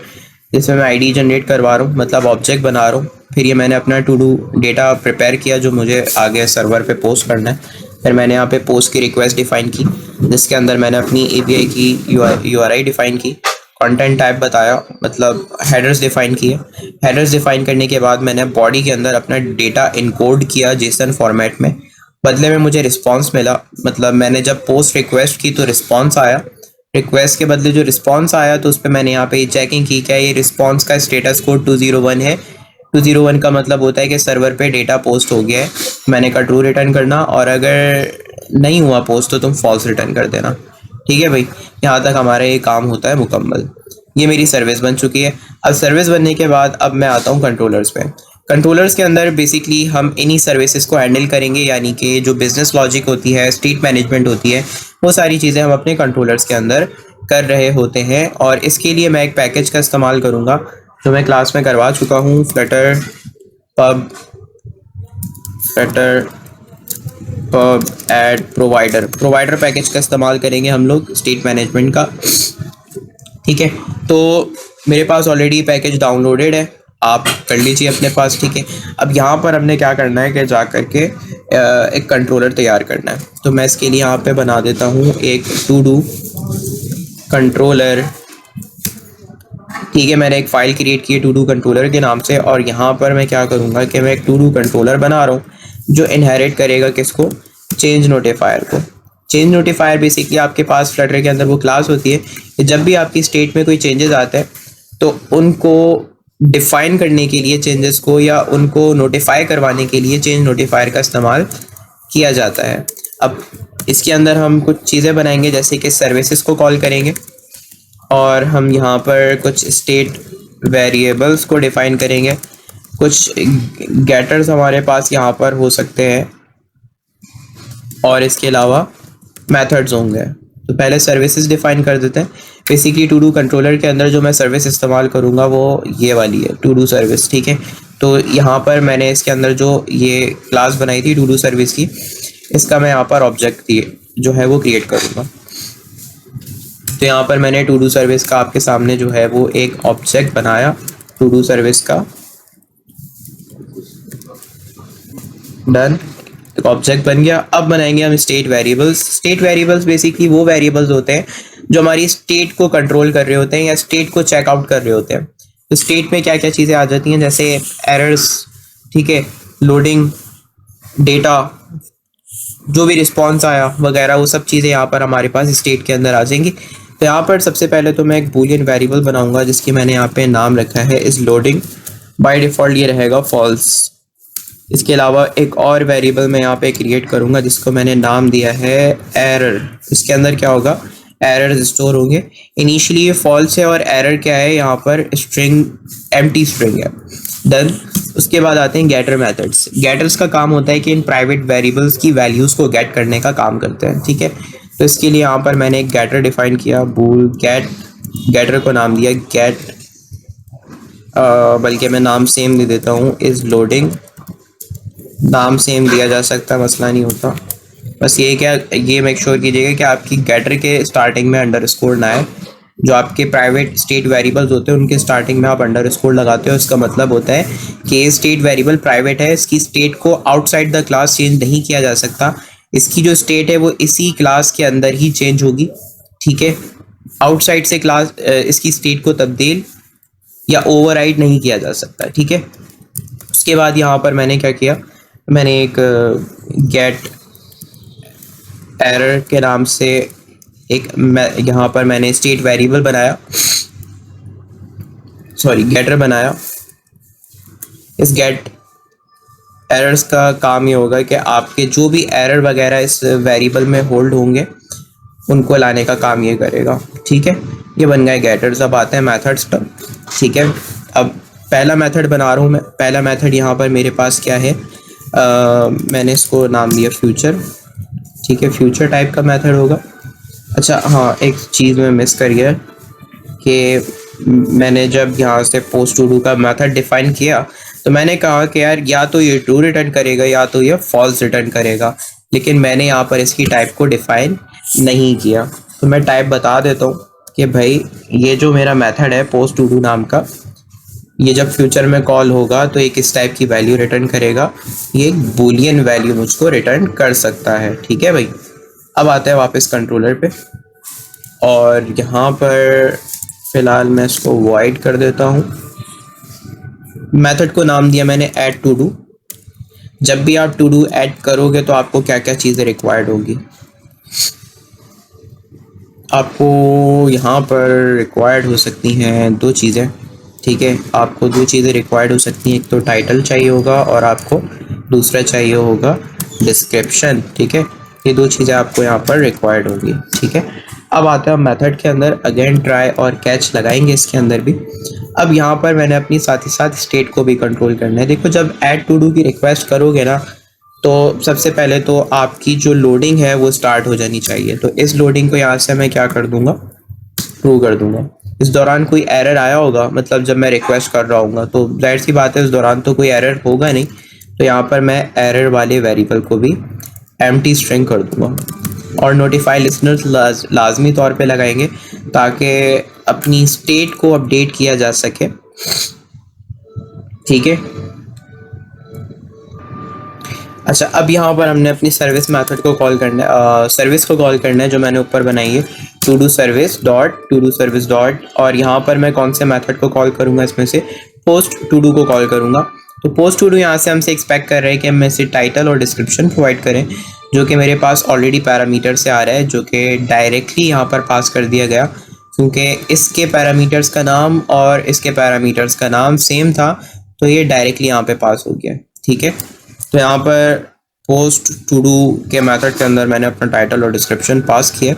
जिसमें मैं आईडी जनरेट करवा रहा हूँ, मतलब ऑब्जेक्ट बना रहा हूँ। फिर ये मैंने अपना टू डू डेटा प्रिपेयर किया जो मुझे आगे सर्वर पे पोस्ट करना है। फिर मैंने यहाँ पे पोस्ट की रिक्वेस्ट डिफाइन की, जिसके अंदर मैंने अपनी एपीआई की यूआरआई डिफाइन की, कंटेंट टाइप बताया, मतलब हेडर्स डिफाइन किए। हेडर्स डिफाइन करने के बाद मैंने बॉडी के अंदर अपना डेटा इनकोड किया जेसन फॉर्मेट में। बदले में मुझे रिस्पांस मिला, मतलब मैंने जब पोस्ट रिक्वेस्ट की तो रिस्पांस आया। रिक्वेस्ट के बदले जो रिस्पांस आया तो उस पर मैंने यहाँ पे चेकिंग की, क्या ये रिस्पांस का स्टेटस कोड 201 है। 201 का मतलब होता है कि सर्वर पे डेटा पोस्ट हो गया है। मैंने कहा ट्रू रिटर्न करना, और अगर नहीं हुआ पोस्ट तो तुम फॉल्स रिटर्न कर देना। ठीक है भाई, यहाँ तक हमारा ये काम होता है मुकम्मल। ये मेरी सर्विस बन चुकी है। अब सर्विस बनने के बाद अब मैं आता हूँ कंट्रोलर्स पे। कंट्रोलर्स के अंदर बेसिकली हम इन्हीं सर्विसेज को हैंडल करेंगे, यानी कि जो बिजनेस लॉजिक होती है, स्टेट मैनेजमेंट होती है, वो सारी चीज़ें हम अपने कंट्रोलर्स के अंदर कर रहे होते हैं। और इसके लिए मैं एक पैकेज का इस्तेमाल करूँगा जो मैं क्लास में करवा चुका हूँ, flutter pub add provider package का इस्तेमाल करेंगे हम लोग स्टेट मैनेजमेंट का। ठीक है, तो मेरे पास ऑलरेडी पैकेज डाउनलोडेड है, आप कर लीजिए अपने पास। ठीक है, अब यहाँ पर हमने क्या करना है कि जा करके एक कंट्रोलर तैयार करना है। तो मैं इसके लिए यहाँ पे बना देता हूँ एक टू डू कंट्रोलर। ठीक है, मैंने एक फ़ाइल क्रिएट की है टू डू कंट्रोलर के नाम से, और यहाँ पर मैं क्या करूँगा कि मैं एक टू डू कंट्रोलर बना रहा हूँ जो इनहेरिट करेगा किसको, चेंज नोटिफायर को। चेंज नोटिफायर बेसिकली आपके पास फ्लटर के अंदर वो क्लास होती है कि जब भी आपकी स्टेट में कोई चेंजेस आते हैं तो उनको डिफाइन करने के लिए चेंजेस को, या उनको नोटिफाई करवाने के लिए चेंज नोटिफायर का इस्तेमाल किया जाता है। अब इसके अंदर हम कुछ चीज़ें बनाएंगे, जैसे कि सर्विसेज को कॉल करेंगे, और हम यहाँ पर कुछ स्टेट वेरिएबल्स को डिफाइन करेंगे। कुछ गेटर्स हमारे पास यहाँ पर हो सकते हैं, और इसके अलावा मेथड्स होंगे। तो पहले सर्विसेज डिफाइन कर देते हैं। बेसिकली टू डू कंट्रोलर के अंदर जो मैं सर्विस इस्तेमाल करूँगा वो ये वाली है, टू डू सर्विस। ठीक है, तो यहाँ पर मैंने इसके अंदर जो ये क्लास बनाई थी टू डू सर्विस की, इसका मैं यहाँ पर ऑब्जेक्ट दिए जो है वो क्रिएट करूँगा। तो यहाँ पर मैंने टू डू सर्विस का आपके सामने जो है वो एक ऑब्जेक्ट बनाया टू डू सर्विस का। डन, तो ऑब्जेक्ट बन गया। अब बनाएंगे हम state variables. State variables basically वो वेरिएबल्स होते हैं जो हमारी स्टेट को कंट्रोल कर रहे होते हैं या स्टेट को चेकआउट कर रहे होते हैं। तो स्टेट में क्या क्या चीज़ें आ जाती हैं, जैसे एरर्स, ठीक है, लोडिंग, डेटा, जो भी रिस्पॉन्स आया वगैरह, वो सब चीज़ें यहाँ पर हमारे पास स्टेट के अंदर आ जाएंगी। तो यहाँ पर सबसे पहले तो मैं एक बूलियन वेरिएबल बनाऊंगा जिसकी मैंने यहाँ पे नाम रखा है इस लोडिंग। बाय डिफ़ॉल्ट ये रहेगा फॉल्स। इसके अलावा एक और वेरिएबल मैं यहाँ पे क्रिएट करूँगा जिसको मैंने नाम दिया है एरर। इसके अंदर क्या होगा, एरर स्टोर होंगे। इनिशियली ये फॉल्स है और एरर क्या है, यहाँ पर स्ट्रिंग, एम्प्टी स्ट्रिंग है। डन। उसके बाद आते हैं गेटर मेथड्स। गेटर्स का काम होता है कि इन प्राइवेट वेरिएबल्स की वैल्यूज़ को गेट करने का काम करते हैं। ठीक है, तो इसके लिए यहाँ पर मैंने एक गेटर डिफाइन किया, बूल गेट। गेटर को नाम दिया गेट, बल्कि मैं नाम सेम दे देता हूँ इज़ लोडिंग। नाम सेम दिया जा सकता है, मसला नहीं होता। बस ये क्या, ये मेक श्योर कीजिएगा कि आपकी गेटर के स्टार्टिंग में अंडरस्कोर ना आए। जो आपके प्राइवेट स्टेट वेरिएबल्स होते हैं उनके स्टार्टिंग में आप अंडरस्कोर लगाते हो, इसका मतलब होता है कि ये स्टेट वेरिएबल प्राइवेट है, इसकी स्टेट को आउटसाइड द क्लास चेंज नहीं किया जा सकता। इसकी जो स्टेट है वो इसी क्लास के अंदर ही चेंज होगी। ठीक है, आउटसाइड से क्लास इसकी स्टेट को तब्दील या ओवरराइड नहीं किया जा सकता। ठीक है, उसके बाद यहाँ पर मैंने क्या किया, मैंने एक गेट एरर के नाम से एक यहाँ पर मैंने स्टेट वेरिएबल बनाया, सॉरी गेटर बनाया। इस गेट एरर्स का काम ये होगा कि आपके जो भी एरर वगैरह इस वेरिएबल में होल्ड होंगे उनको लाने का काम ये करेगा। ठीक है, ये बन गए गेटर्स। अब आते हैं मेथड्स पर। ठीक है, अब पहला मेथड बना रहा हूँ मैं। पहला मेथड यहाँ पर मेरे पास क्या है, मैंने इसको नाम दिया फ्यूचर। ठीक है, फ्यूचर टाइप का मेथड होगा। अच्छा हाँ, एक चीज़ मैं मिस कर गया कि मैंने जब यहाँ से पोस्ट टू डू का मेथड डिफाइन किया तो मैंने कहा कि यार या तो ये ट्रू रिटर्न करेगा या तो ये फॉल्स रिटर्न करेगा, लेकिन मैंने यहाँ पर इसकी टाइप को डिफाइन नहीं किया। तो मैं टाइप बता देता हूँ कि भाई ये जो मेरा मेथड है पोस्ट टू डू नाम का, ये जब फ्यूचर में कॉल होगा तो एक इस टाइप की वैल्यू रिटर्न करेगा, ये एक बूलियन वैल्यू मुझको रिटर्न कर सकता है, ठीक है भाई। अब आते हैं वापस कंट्रोलर पे, और यहाँ पर फिलहाल मैं इसको वॉइड कर देता हूँ। मेथड को नाम दिया मैंने ऐड टू डू। जब भी आप टू डू ऐड करोगे तो आपको क्या क्या चीज़ें रिक्वायर्ड होगी, आपको यहाँ पर रिक्वायर्ड हो सकती हैं 2 चीज़ें, ठीक है। आपको 2 चीज़ें रिक्वायर्ड हो सकती हैं, एक तो टाइटल चाहिए होगा और आपको दूसरा चाहिए होगा डिस्क्रिप्शन, ठीक है। ये 2 चीज़ें आपको यहाँ पर रिक्वायर्ड होगी, ठीक है। अब आता है मेथड के अंदर, अगेन ट्राई और कैच लगाएंगे इसके अंदर भी। अब यहाँ पर मैंने अपनी साथ ही साथ स्टेट को भी कंट्रोल करना है। देखो जब ऐड टू डू की रिक्वेस्ट करोगे ना, तो सबसे पहले तो आपकी जो लोडिंग है वो स्टार्ट हो जानी चाहिए। तो इस लोडिंग को यहाँ से मैं क्या कर दूंगा, ट्रू कर दूंगा। इस दौरान कोई एरर आया होगा, मतलब जब मैं रिक्वेस्ट कर रहा हूँ तो जाहिर सी बात है इस दौरान तो कोई एरर होगा नहीं, तो यहाँ पर मैं एरर वाले वेरिएबल को भी एम्प्टी स्ट्रिंग कर दूंगा। और नोटिफाई लिसनर्स लाजमी तौर पे लगाएंगे ताकि अपनी स्टेट को अपडेट किया जा सके, ठीक है। अच्छा, अब यहाँ पर हमने अपनी सर्विस मेथड को कॉल करना है, सर्विस को कॉल करना है जो मैंने ऊपर बनाई है, टू डू सर्विस डॉट, और यहाँ पर मैं कौन से मेथड को कॉल करूँगा, इसमें से पोस्ट टू डू को कॉल करूँगा। तो पोस्ट टू डू यहाँ से हमसे एक्सपेक्ट कर रहे हैं कि हम इसे टाइटल और डिस्क्रिप्शन प्रोवाइड करें, जो कि मेरे पास ऑलरेडी पैरामीटर से आ रहा है, जो कि डायरेक्टली यहाँ पर पास कर दिया गया, क्योंकि इसके पैरामीटर्स का नाम और इसके पैरामीटर्स का नाम सेम था, तो ये डायरेक्टली यहाँ पे पास हो गया, ठीक है। तो यहाँ पर पोस्ट टू डू के मेथड के अंदर मैंने अपना टाइटल और डिस्क्रिप्शन पास किया।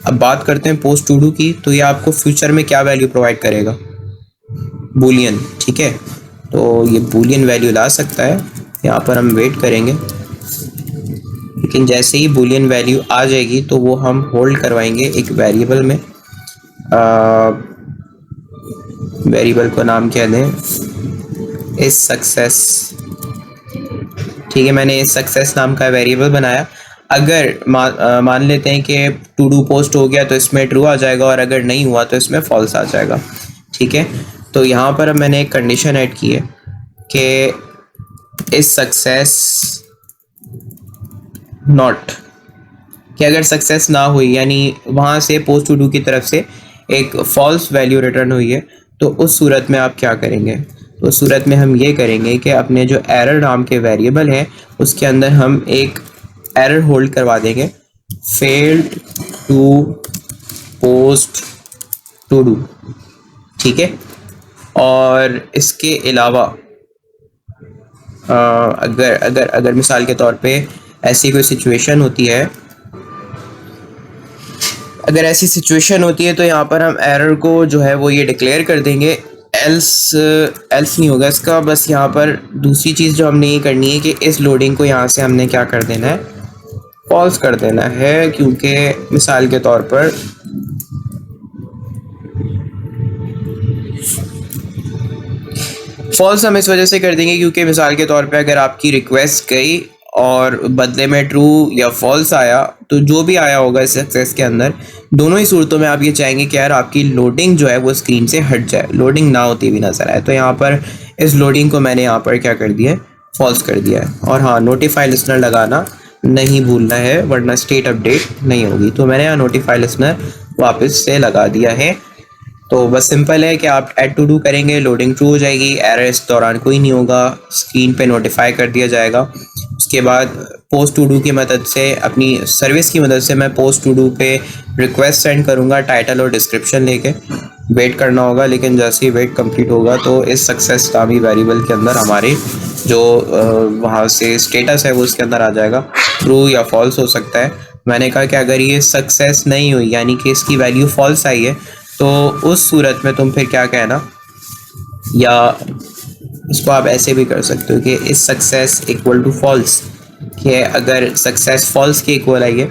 अब बात करते हैं पोस्ट टू डू की, तो ये आपको फ्यूचर में क्या वैल्यू प्रोवाइड करेगा, बूलियन, ठीक है। तो ये बूलियन वैल्यू ला सकता है, यहाँ पर हम वेट करेंगे, लेकिन जैसे ही बूलियन वैल्यू आ जाएगी तो वो हम होल्ड करवाएंगे एक वेरिएबल में। वेरिएबल को नाम क्या दें, इस सक्सेस, ठीक है। मैंने इस सक्सेस नाम का वेरिएबल बनाया। अगर मान लेते हैं कि टू डू पोस्ट हो गया तो इसमें ट्रू आ जाएगा, और अगर नहीं हुआ तो इसमें फॉल्स आ जाएगा, ठीक है। तो यहाँ पर अब मैंने एक कंडीशन ऐड की है कि इस सक्सेस नॉट, कि अगर सक्सेस ना हुई, यानी वहाँ से पोस्ट टू डू की तरफ से एक फॉल्स वैल्यू रिटर्न हुई है, तो उस सूरत में आप क्या करेंगे, तो उस सूरत में हम ये करेंगे कि अपने जो एरर नाम के वेरिएबल हैं उसके अंदर हम एक एरर होल्ड करवा देंगे, failed to post to do, ठीक है। और इसके अलावा अगर अगर अगर मिसाल के तौर पे ऐसी कोई सिचुएशन होती है, अगर ऐसी सिचुएशन होती है तो यहाँ पर हम एरर को जो है वो ये डिक्लेयर कर देंगे, एल्स नहीं होगा इसका। बस यहाँ पर दूसरी चीज़ जो हमने ये करनी है कि इस लोडिंग को यहाँ से हमने क्या कर देना है, फॉल्स कर देना है, क्योंकि मिसाल के तौर पर फॉल्स हम इस वजह से कर देंगे क्योंकि मिसाल के तौर पे अगर आपकी रिक्वेस्ट गई और बदले में ट्रू या फॉल्स आया, तो जो भी आया होगा इस सक्सेस के अंदर, दोनों ही सूरतों में आप ये चाहेंगे कि यार आपकी लोडिंग जो है वो स्क्रीन से हट जाए, लोडिंग ना होती भी नजर आए। तो यहाँ पर इस लोडिंग को मैंने यहाँ पर क्या कर दिया है, फॉल्स कर दिया है। और हाँ, नोटिफाई लिसनर लगाना नहीं भूलना है वरना स्टेट अपडेट नहीं होगी। तो मैंने यहाँ नोटिफाई लिसनर वापस से लगा दिया है। तो बस सिंपल है कि आप ऐड टू डू करेंगे, लोडिंग ट्रू हो जाएगी, एरर इस दौरान कोई नहीं होगा, स्क्रीन पे नोटिफाई कर दिया जाएगा। उसके बाद पोस्ट टू डू की मदद से, अपनी सर्विस की मदद से मैं पोस्ट टू डू पे रिक्वेस्ट सेंड करूँगा टाइटल और डिस्क्रिप्शन लेके। वेट करना होगा, लेकिन जैसे ही वेट कंप्लीट होगा तो इस सक्सेस नामी वेरिएबल के अंदर हमारे जो वहाँ से स्टेटस है वो उसके अंदर आ जाएगा, ट्रू या फॉल्स हो सकता है। मैंने कहा कि अगर ये सक्सेस नहीं हुई, यानी कि इसकी वैल्यू फॉल्स आई है, तो उस सूरत में तुम फिर क्या कहना, या इसको आप ऐसे भी कर सकते हो कि इस सक्सेस इक्वल टू फॉल्स, कि अगर सक्सेस फॉल्स के इक्वल आई है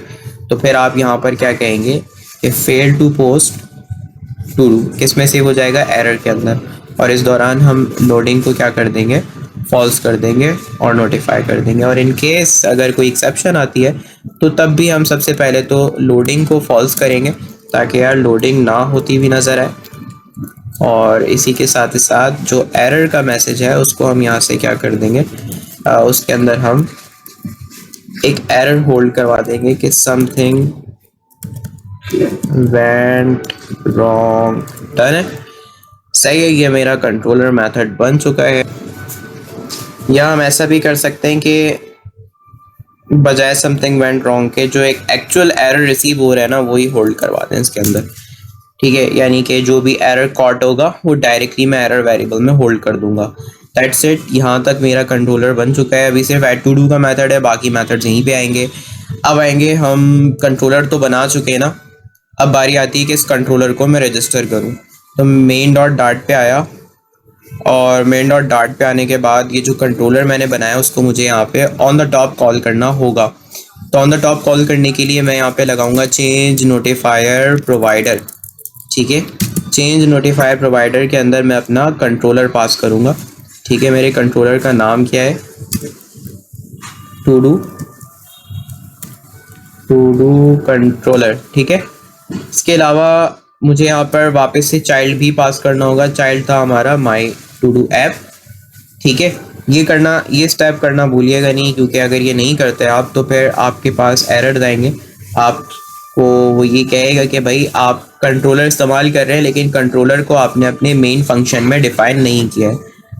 तो फिर आप यहाँ पर क्या कहेंगे कि fail to post to do किस में सेव हो जाएगा, एरर के अंदर। और इस दौरान हम लोडिंग को क्या कर देंगे, फॉल्स कर देंगे और नोटिफाई कर देंगे। और इन केस अगर कोई एक्सेप्शन आती है तो तब भी हम सबसे पहले तो लोडिंग को फॉल्स करेंगे ताकि यार लोडिंग ना होती भी नज़र आए, और इसी के साथ साथ जो एरर का मैसेज है उसको हम यहाँ से क्या कर देंगे, उसके अंदर हम एक एरर होल्ड करवा देंगे कि समथिंग वेंट रॉन्ग। डन है, सही है। ये मेरा कंट्रोलर मेथड बन चुका है। या हम ऐसा भी कर सकते हैं कि बजाय समथिंग वेंट रॉन्ग के जो एक एक्चुअल एरर रिसीव हो रहा है ना वही होल्ड करवा दें इसके अंदर, ठीक है। यानी कि जो भी एरर कॉट होगा वो डायरेक्टली मैं एरर वेरिएबल में होल्ड कर दूंगा। That's it. यहाँ तक मेरा कंट्रोलर बन चुका है। अभी सिर्फ ऐड टू डू का मेथड है, बाकी मेथड्स यहीं पे आएंगे। अब आएंगे हम, कंट्रोलर तो बना चुके हैं ना, अब बारी आती है कि इस कंट्रोलर को मैं रजिस्टर करूँ। तो मेन डॉट डार्ट पे आया और मेन डॉट डार्ट पे आने के बाद ये जो कंट्रोलर मैंने बनाया उसको मुझे यहाँ पे ऑन द टॉप कॉल करना होगा। तो ऑन द टॉप कॉल करने के लिए मैं यहाँ पे लगाऊंगा चेंज नोटिफायर प्रोवाइडर, ठीक है। चेंज नोटिफायर प्रोवाइडर के अंदर मैं अपना कंट्रोलर पास करूँगा, ठीक है। मेरे कंट्रोलर का नाम क्या है, टू डू कंट्रोलर, ठीक है। इसके अलावा मुझे यहाँ पर वापस से चाइल्ड भी पास करना होगा। चाइल्ड था हमारा माई टू डू ऐप, ठीक है। ये स्टेप करना भूलिएगा नहीं, क्योंकि अगर ये नहीं करते आप तो फिर आपके पास एरर आएंगे। आपको वो ये कहेगा कि भाई आप कंट्रोलर इस्तेमाल कर रहे हैं लेकिन कंट्रोलर को आपने अपने मेन फंक्शन में डिफ़ाइन नहीं किया है।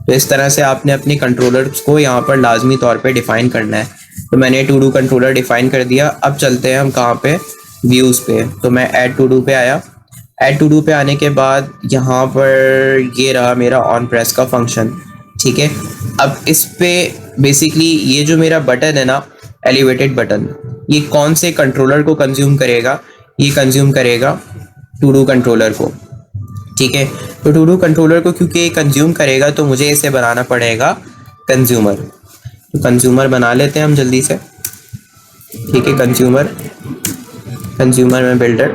तो इस तरह से आपने अपने कंट्रोलर्स को यहाँ पर लाजमी तौर पे डिफ़ाइन करना है। तो मैंने टू डू कंट्रोलर डिफ़ाइन कर दिया। अब चलते हैं हम कहाँ पे, व्यूज़ पे। तो मैं ऐड टू डू पे आया। ऐड टू डू पे आने के बाद यहाँ पर ये रहा मेरा ऑन प्रेस का फंक्शन, ठीक है। अब इस पे बेसिकली ये जो मेरा बटन है ना, एलिवेटेड बटन, ये कौन से कंट्रोलर को कंज्यूम करेगा, ये कंज्यूम करेगा टू डू कंट्रोलर को, ठीक है। तो टू डू कंट्रोलर को क्योंकि ये कंज्यूम करेगा तो मुझे इसे बनाना पड़ेगा कंज्यूमर। तो कंज्यूमर बना लेते हैं हम जल्दी से, ठीक है। कंज्यूमर में बिल्डर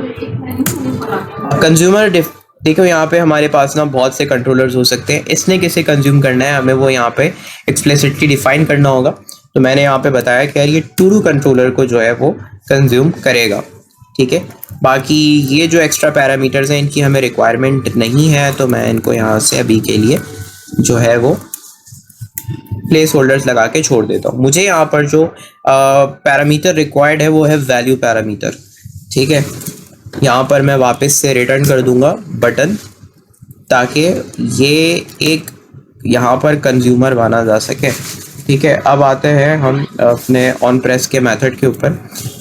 कंज्यूमर देखो यहाँ पे हमारे पास ना बहुत से कंट्रोलर्स हो सकते हैं। इसने किसे कंज्यूम करना है हमें वो यहाँ पे एक्सप्लिसिटली डिफाइन करना होगा। तो मैंने यहाँ पे बताया कि यार ये टू डू कंट्रोलर को जो है वो कंज्यूम करेगा, ठीक है। बाकी ये जो एक्स्ट्रा पैरामीटर्स हैं इनकी हमें रिक्वायरमेंट नहीं है, तो मैं इनको यहाँ से अभी के लिए जो है वो प्लेस होल्डर्स लगा के छोड़ देता हूँ। मुझे यहाँ पर जो पैरामीटर रिक्वायर्ड है वो है वैल्यू पैरामीटर, ठीक है। यहाँ पर मैं वापस से रिटर्न कर दूंगा बटन, ताकि ये एक यहाँ पर कंज्यूमर बना जा सके, ठीक है। अब आते हैं हम अपने ऑन प्रेस के मेथड के ऊपर।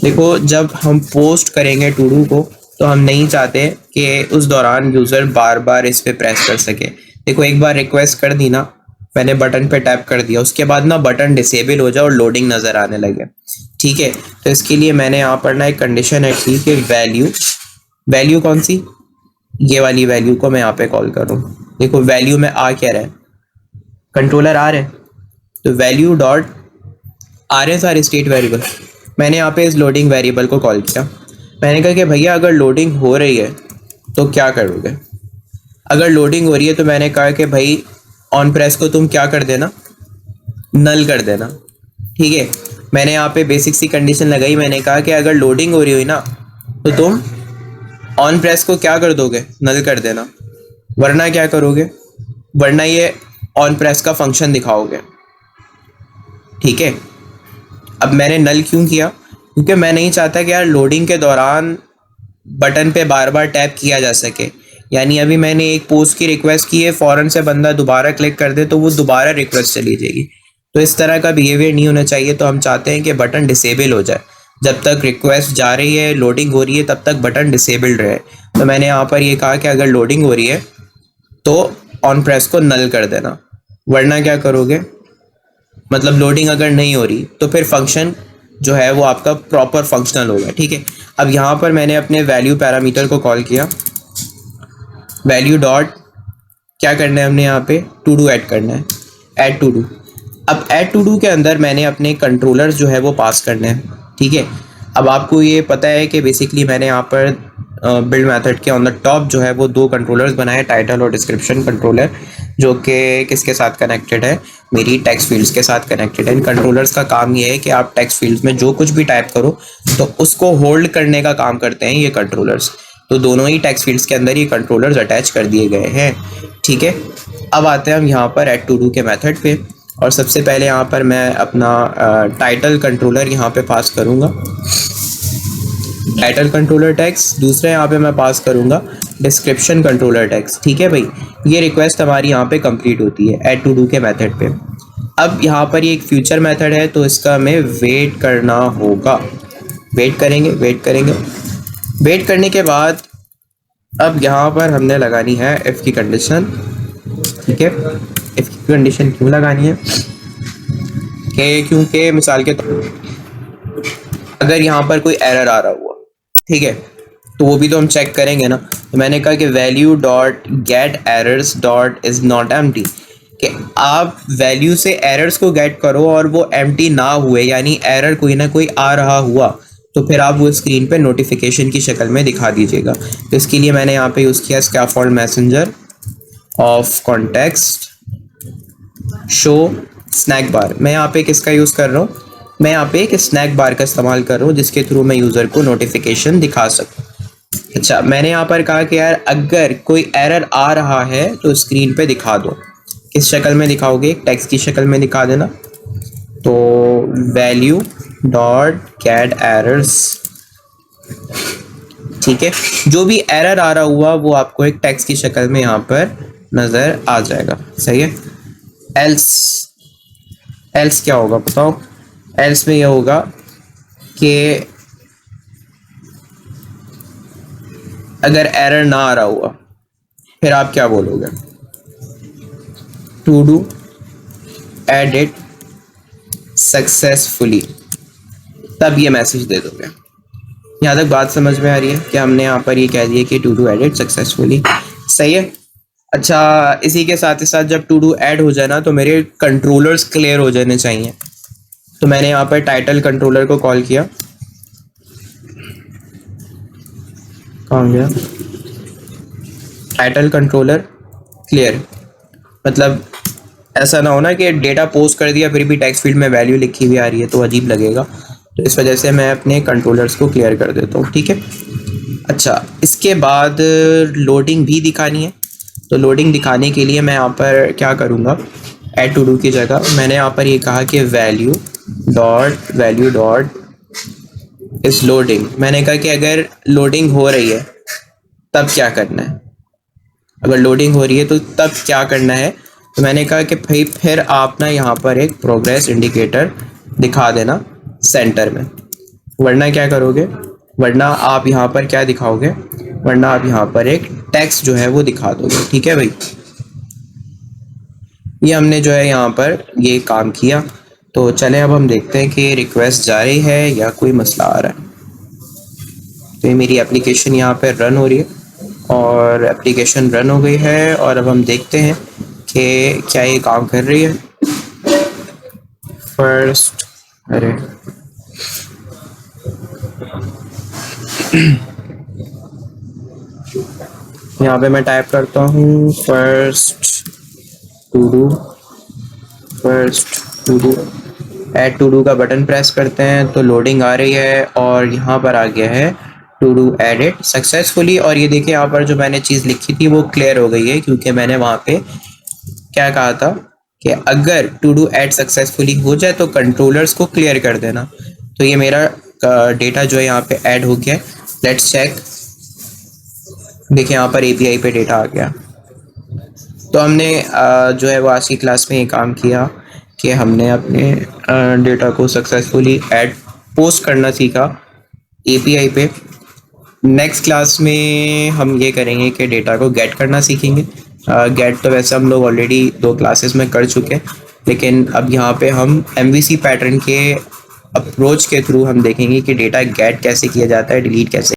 देखो जब हम पोस्ट करेंगे टू डू को तो हम नहीं चाहते कि उस दौरान यूज़र बार बार इस पर प्रेस कर सके। देखो एक बार रिक्वेस्ट कर दी ना, मैंने बटन पे टैप कर दिया, उसके बाद ना बटन डिसेबल हो जाए और लोडिंग नज़र आने लगे, ठीक है। तो इसके लिए मैंने यहाँ पर ना एक कंडीशन है, ठीक है। वैल्यू कौन सी, ये वाली वैल्यू को मैं यहाँ पे कॉल करूँ। देखो वैल्यू में आ क्या रहा है, कंट्रोलर आ रहे हैं, तो वैल्यू डॉट आ रहे हैं सारे स्टेट वेरिएबल। मैंने यहाँ पे इस लोडिंग वेरिएबल को कॉल किया। मैंने कहा कि भैया अगर लोडिंग हो रही है तो क्या करोगे। अगर लोडिंग हो रही है तो मैंने कहा कि भाई ऑन प्रेस को तुम क्या कर देना, नल कर देना, ठीक है। मैंने यहाँ पे बेसिक सी कंडीशन लगाई। मैंने कहा कि अगर लोडिंग हो रही हुई ना तो तुम ऑन प्रेस को क्या कर दोगे, नल कर देना, वरना क्या करोगे, वरना ये ऑन प्रेस का फंक्शन दिखाओगे, ठीक है। अब मैंने नल क्यों किया, क्योंकि मैं नहीं चाहता कि यार लोडिंग के दौरान बटन पे बार बार टैप किया जा सके। यानी अभी मैंने एक पोस्ट की रिक्वेस्ट की है, फ़ौरन से बंदा दोबारा क्लिक कर दे तो वो दोबारा रिक्वेस्ट चली जाएगी। तो इस तरह का बिहेवियर नहीं होना चाहिए। तो हम चाहते हैं कि बटन डिसेबल हो जाए, जब तक रिक्वेस्ट जा रही है, लोडिंग हो रही है, तब तक बटन डिसेबल्ड रहे। तो मैंने यहाँ पर ये कहा कि अगर लोडिंग हो रही है तो ऑन प्रेस को नल कर देना, वरना क्या करोगे, मतलब लोडिंग अगर नहीं हो रही तो फिर फंक्शन जो है वो आपका प्रॉपर फंक्शनल होगा, ठीक है। अब यहाँ पर मैंने अपने वैल्यू पैरामीटर को कॉल किया। वैल्यू डॉट क्या करना है हमने यहाँ पे, टू डू ऐड करना है, ऐड टू डू। अब ऐड टू डू के अंदर मैंने अपने कंट्रोलर्स जो है वो पास करने हैं, ठीक है। अब आपको ये पता है कि बेसिकली मैंने यहाँ पर बिल्ड मेथड के ऑन द टॉप जो है वो दो कंट्रोलर्स बनाए, टाइटल और डिस्क्रिप्शन कंट्रोलर, जो कि किसके साथ कनेक्टेड है, मेरी टेक्स्ट फील्ड्स के साथ कनेक्टेड है। इन कंट्रोलर्स का काम ये है कि आप टेक्स्ट फील्ड्स में जो कुछ भी टाइप करो तो उसको होल्ड करने का काम करते हैं ये कंट्रोलर्स। तो दोनों ही टेक्स्ट फील्ड्स के अंदर ये कंट्रोलर्स अटैच कर दिए गए हैं, ठीक है। अब आते हैं हम यहाँ पर ऐड टू डू के मेथड पे, और सबसे पहले यहाँ पर मैं अपना टाइटल कंट्रोलर यहाँ पे पास करूँगा, टाइटल कंट्रोलर टेक्स्ट। दूसरा यहाँ पे मैं पास करूँगा डिस्क्रिप्शन कंट्रोलर टेक्स्ट, ठीक है भाई। ये रिक्वेस्ट हमारी यहाँ पे कंप्लीट होती है ऐड टू डू के मेथड पे। अब यहाँ पर ये एक फ्यूचर मेथड है, तो इसका हमें वेट करना होगा। वेट करेंगे, वेट करने के बाद अब यहाँ पर हमने लगानी है इफ़ की कंडीशन, ठीक है। इफ़ की कंडीशन क्यों लगानी है कि क्योंकि मिसाल के अगर यहाँ पर कोई एरर आ रहा हुआ, ठीक है, तो वो भी तो हम चेक करेंगे ना। तो मैंने कहा कि value dot gate errors dot is not empty, कि आप वैल्यू से एरर्स को गेट करो और वो एम्प्टी ना हुए, यानी एरर कोई ना कोई आ रहा हुआ तो फिर आप वो स्क्रीन पे नोटिफिकेशन की शक्ल में दिखा दीजिएगा। तो इसके लिए मैंने यहाँ पे यूज़ किया scaffold messenger of context show snack bar. मैं यहाँ पे किसका यूज़ कर रहा हूँ, मैं यहाँ पे एक स्नैक बार का इस्तेमाल कर रहा हूँ जिसके थ्रू मैं यूज़र को नोटिफिकेशन दिखा सकूँ। अच्छा, मैंने यहाँ पर कहा कि यार अगर कोई एरर आ रहा है तो स्क्रीन पे दिखा दो। किस शक्ल में दिखाओगे, टेक्स्ट की शक्ल में दिखा देना। तो वैल्यू डॉट गेट एरर्स, ठीक है, जो भी एरर आ रहा हुआ वो आपको एक टेक्स्ट की शक्ल में यहाँ पर नज़र आ जाएगा, सही है। एल्स क्या होगा बताओ, एल्स में ये होगा कि अगर एरर ना आ रहा हुआ फिर आप क्या बोलोगे, to do added successfully, तब ये मैसेज दे दोगे। यहाँ तक बात समझ में आ रही है कि हमने यहाँ पर ये कह दिया कि to do added successfully, सही है। अच्छा, इसी के साथ ही साथ जब टू डू ऐड हो जाए ना तो मेरे कंट्रोलर्स क्लियर हो जाने चाहिए। तो मैंने यहाँ पर टाइटल कंट्रोलर को कॉल किया, कहाँ गया टाइटल कंट्रोलर क्लियर, मतलब ऐसा ना हो ना कि डेटा पोस्ट कर दिया फिर भी टेक्स्ट फील्ड में वैल्यू लिखी हुई आ रही है तो अजीब लगेगा। तो इस वजह से मैं अपने कंट्रोलर्स को क्लियर कर देता हूँ, ठीक है। अच्छा, इसके बाद लोडिंग भी दिखानी है। तो लोडिंग दिखाने के लिए मैं यहाँ पर क्या करूँगा, ऐड टू डू की जगह मैंने यहाँ पर ये कहा कि वैल्यू डॉट इस लोडिंग। मैंने कहा कि अगर लोडिंग हो रही है तब क्या करना है, अगर लोडिंग हो रही है तो तब क्या करना है। तो मैंने कहा कि भाई फिर आप ना यहाँ पर एक प्रोग्रेस इंडिकेटर दिखा देना सेंटर में, वरना क्या करोगे, वरना आप यहाँ पर क्या दिखाओगे, वरना आप यहाँ पर एक टेक्स्ट जो है वो दिखा दोगे, ठीक है भाई। ये हमने जो है यहाँ पर ये काम किया। तो चलें अब हम देखते हैं कि रिक्वेस्ट जारी है या कोई मसला आ रहा है। तो ये मेरी एप्लीकेशन यहाँ पर रन हो रही है और एप्लीकेशन रन हो गई है, और अब हम देखते हैं कि क्या ये काम कर रही है। फर्स्ट, अरे यहाँ पे मैं टाइप करता हूँ first to do, add to do का बटन प्रेस करते हैं तो लोडिंग आ रही है और यहाँ पर आ गया है to do added successfully. और ये देखिए यहाँ पर जो मैंने चीज़ लिखी थी वो क्लियर हो गई है, क्योंकि मैंने वहाँ पे क्या कहा था कि अगर टू डू ऐड सक्सेसफुली हो जाए तो कंट्रोलर्स को क्लियर कर देना। तो ये मेरा डेटा जो है यहाँ पे ऐड हो गया। लेट्स चेक, देखिए यहाँ पर एपीआई पे डेटा आ गया। तो हमने जो है वो आज की क्लास में ये काम किया कि हमने अपने डेटा को सक्सेसफुली ऐड पोस्ट करना सीखा एपीआई पे। नेक्स्ट क्लास में हम ये करेंगे कि डेटा को गेट करना सीखेंगे। गेट तो वैसे हम लोग ऑलरेडी 2 क्लासेस में कर चुके हैं, लेकिन अब यहाँ पे हम एमवीसी पैटर्न के अप्रोच के थ्रू हम देखेंगे कि डेटा गेट कैसे किया जाता है, डिलीट कैसे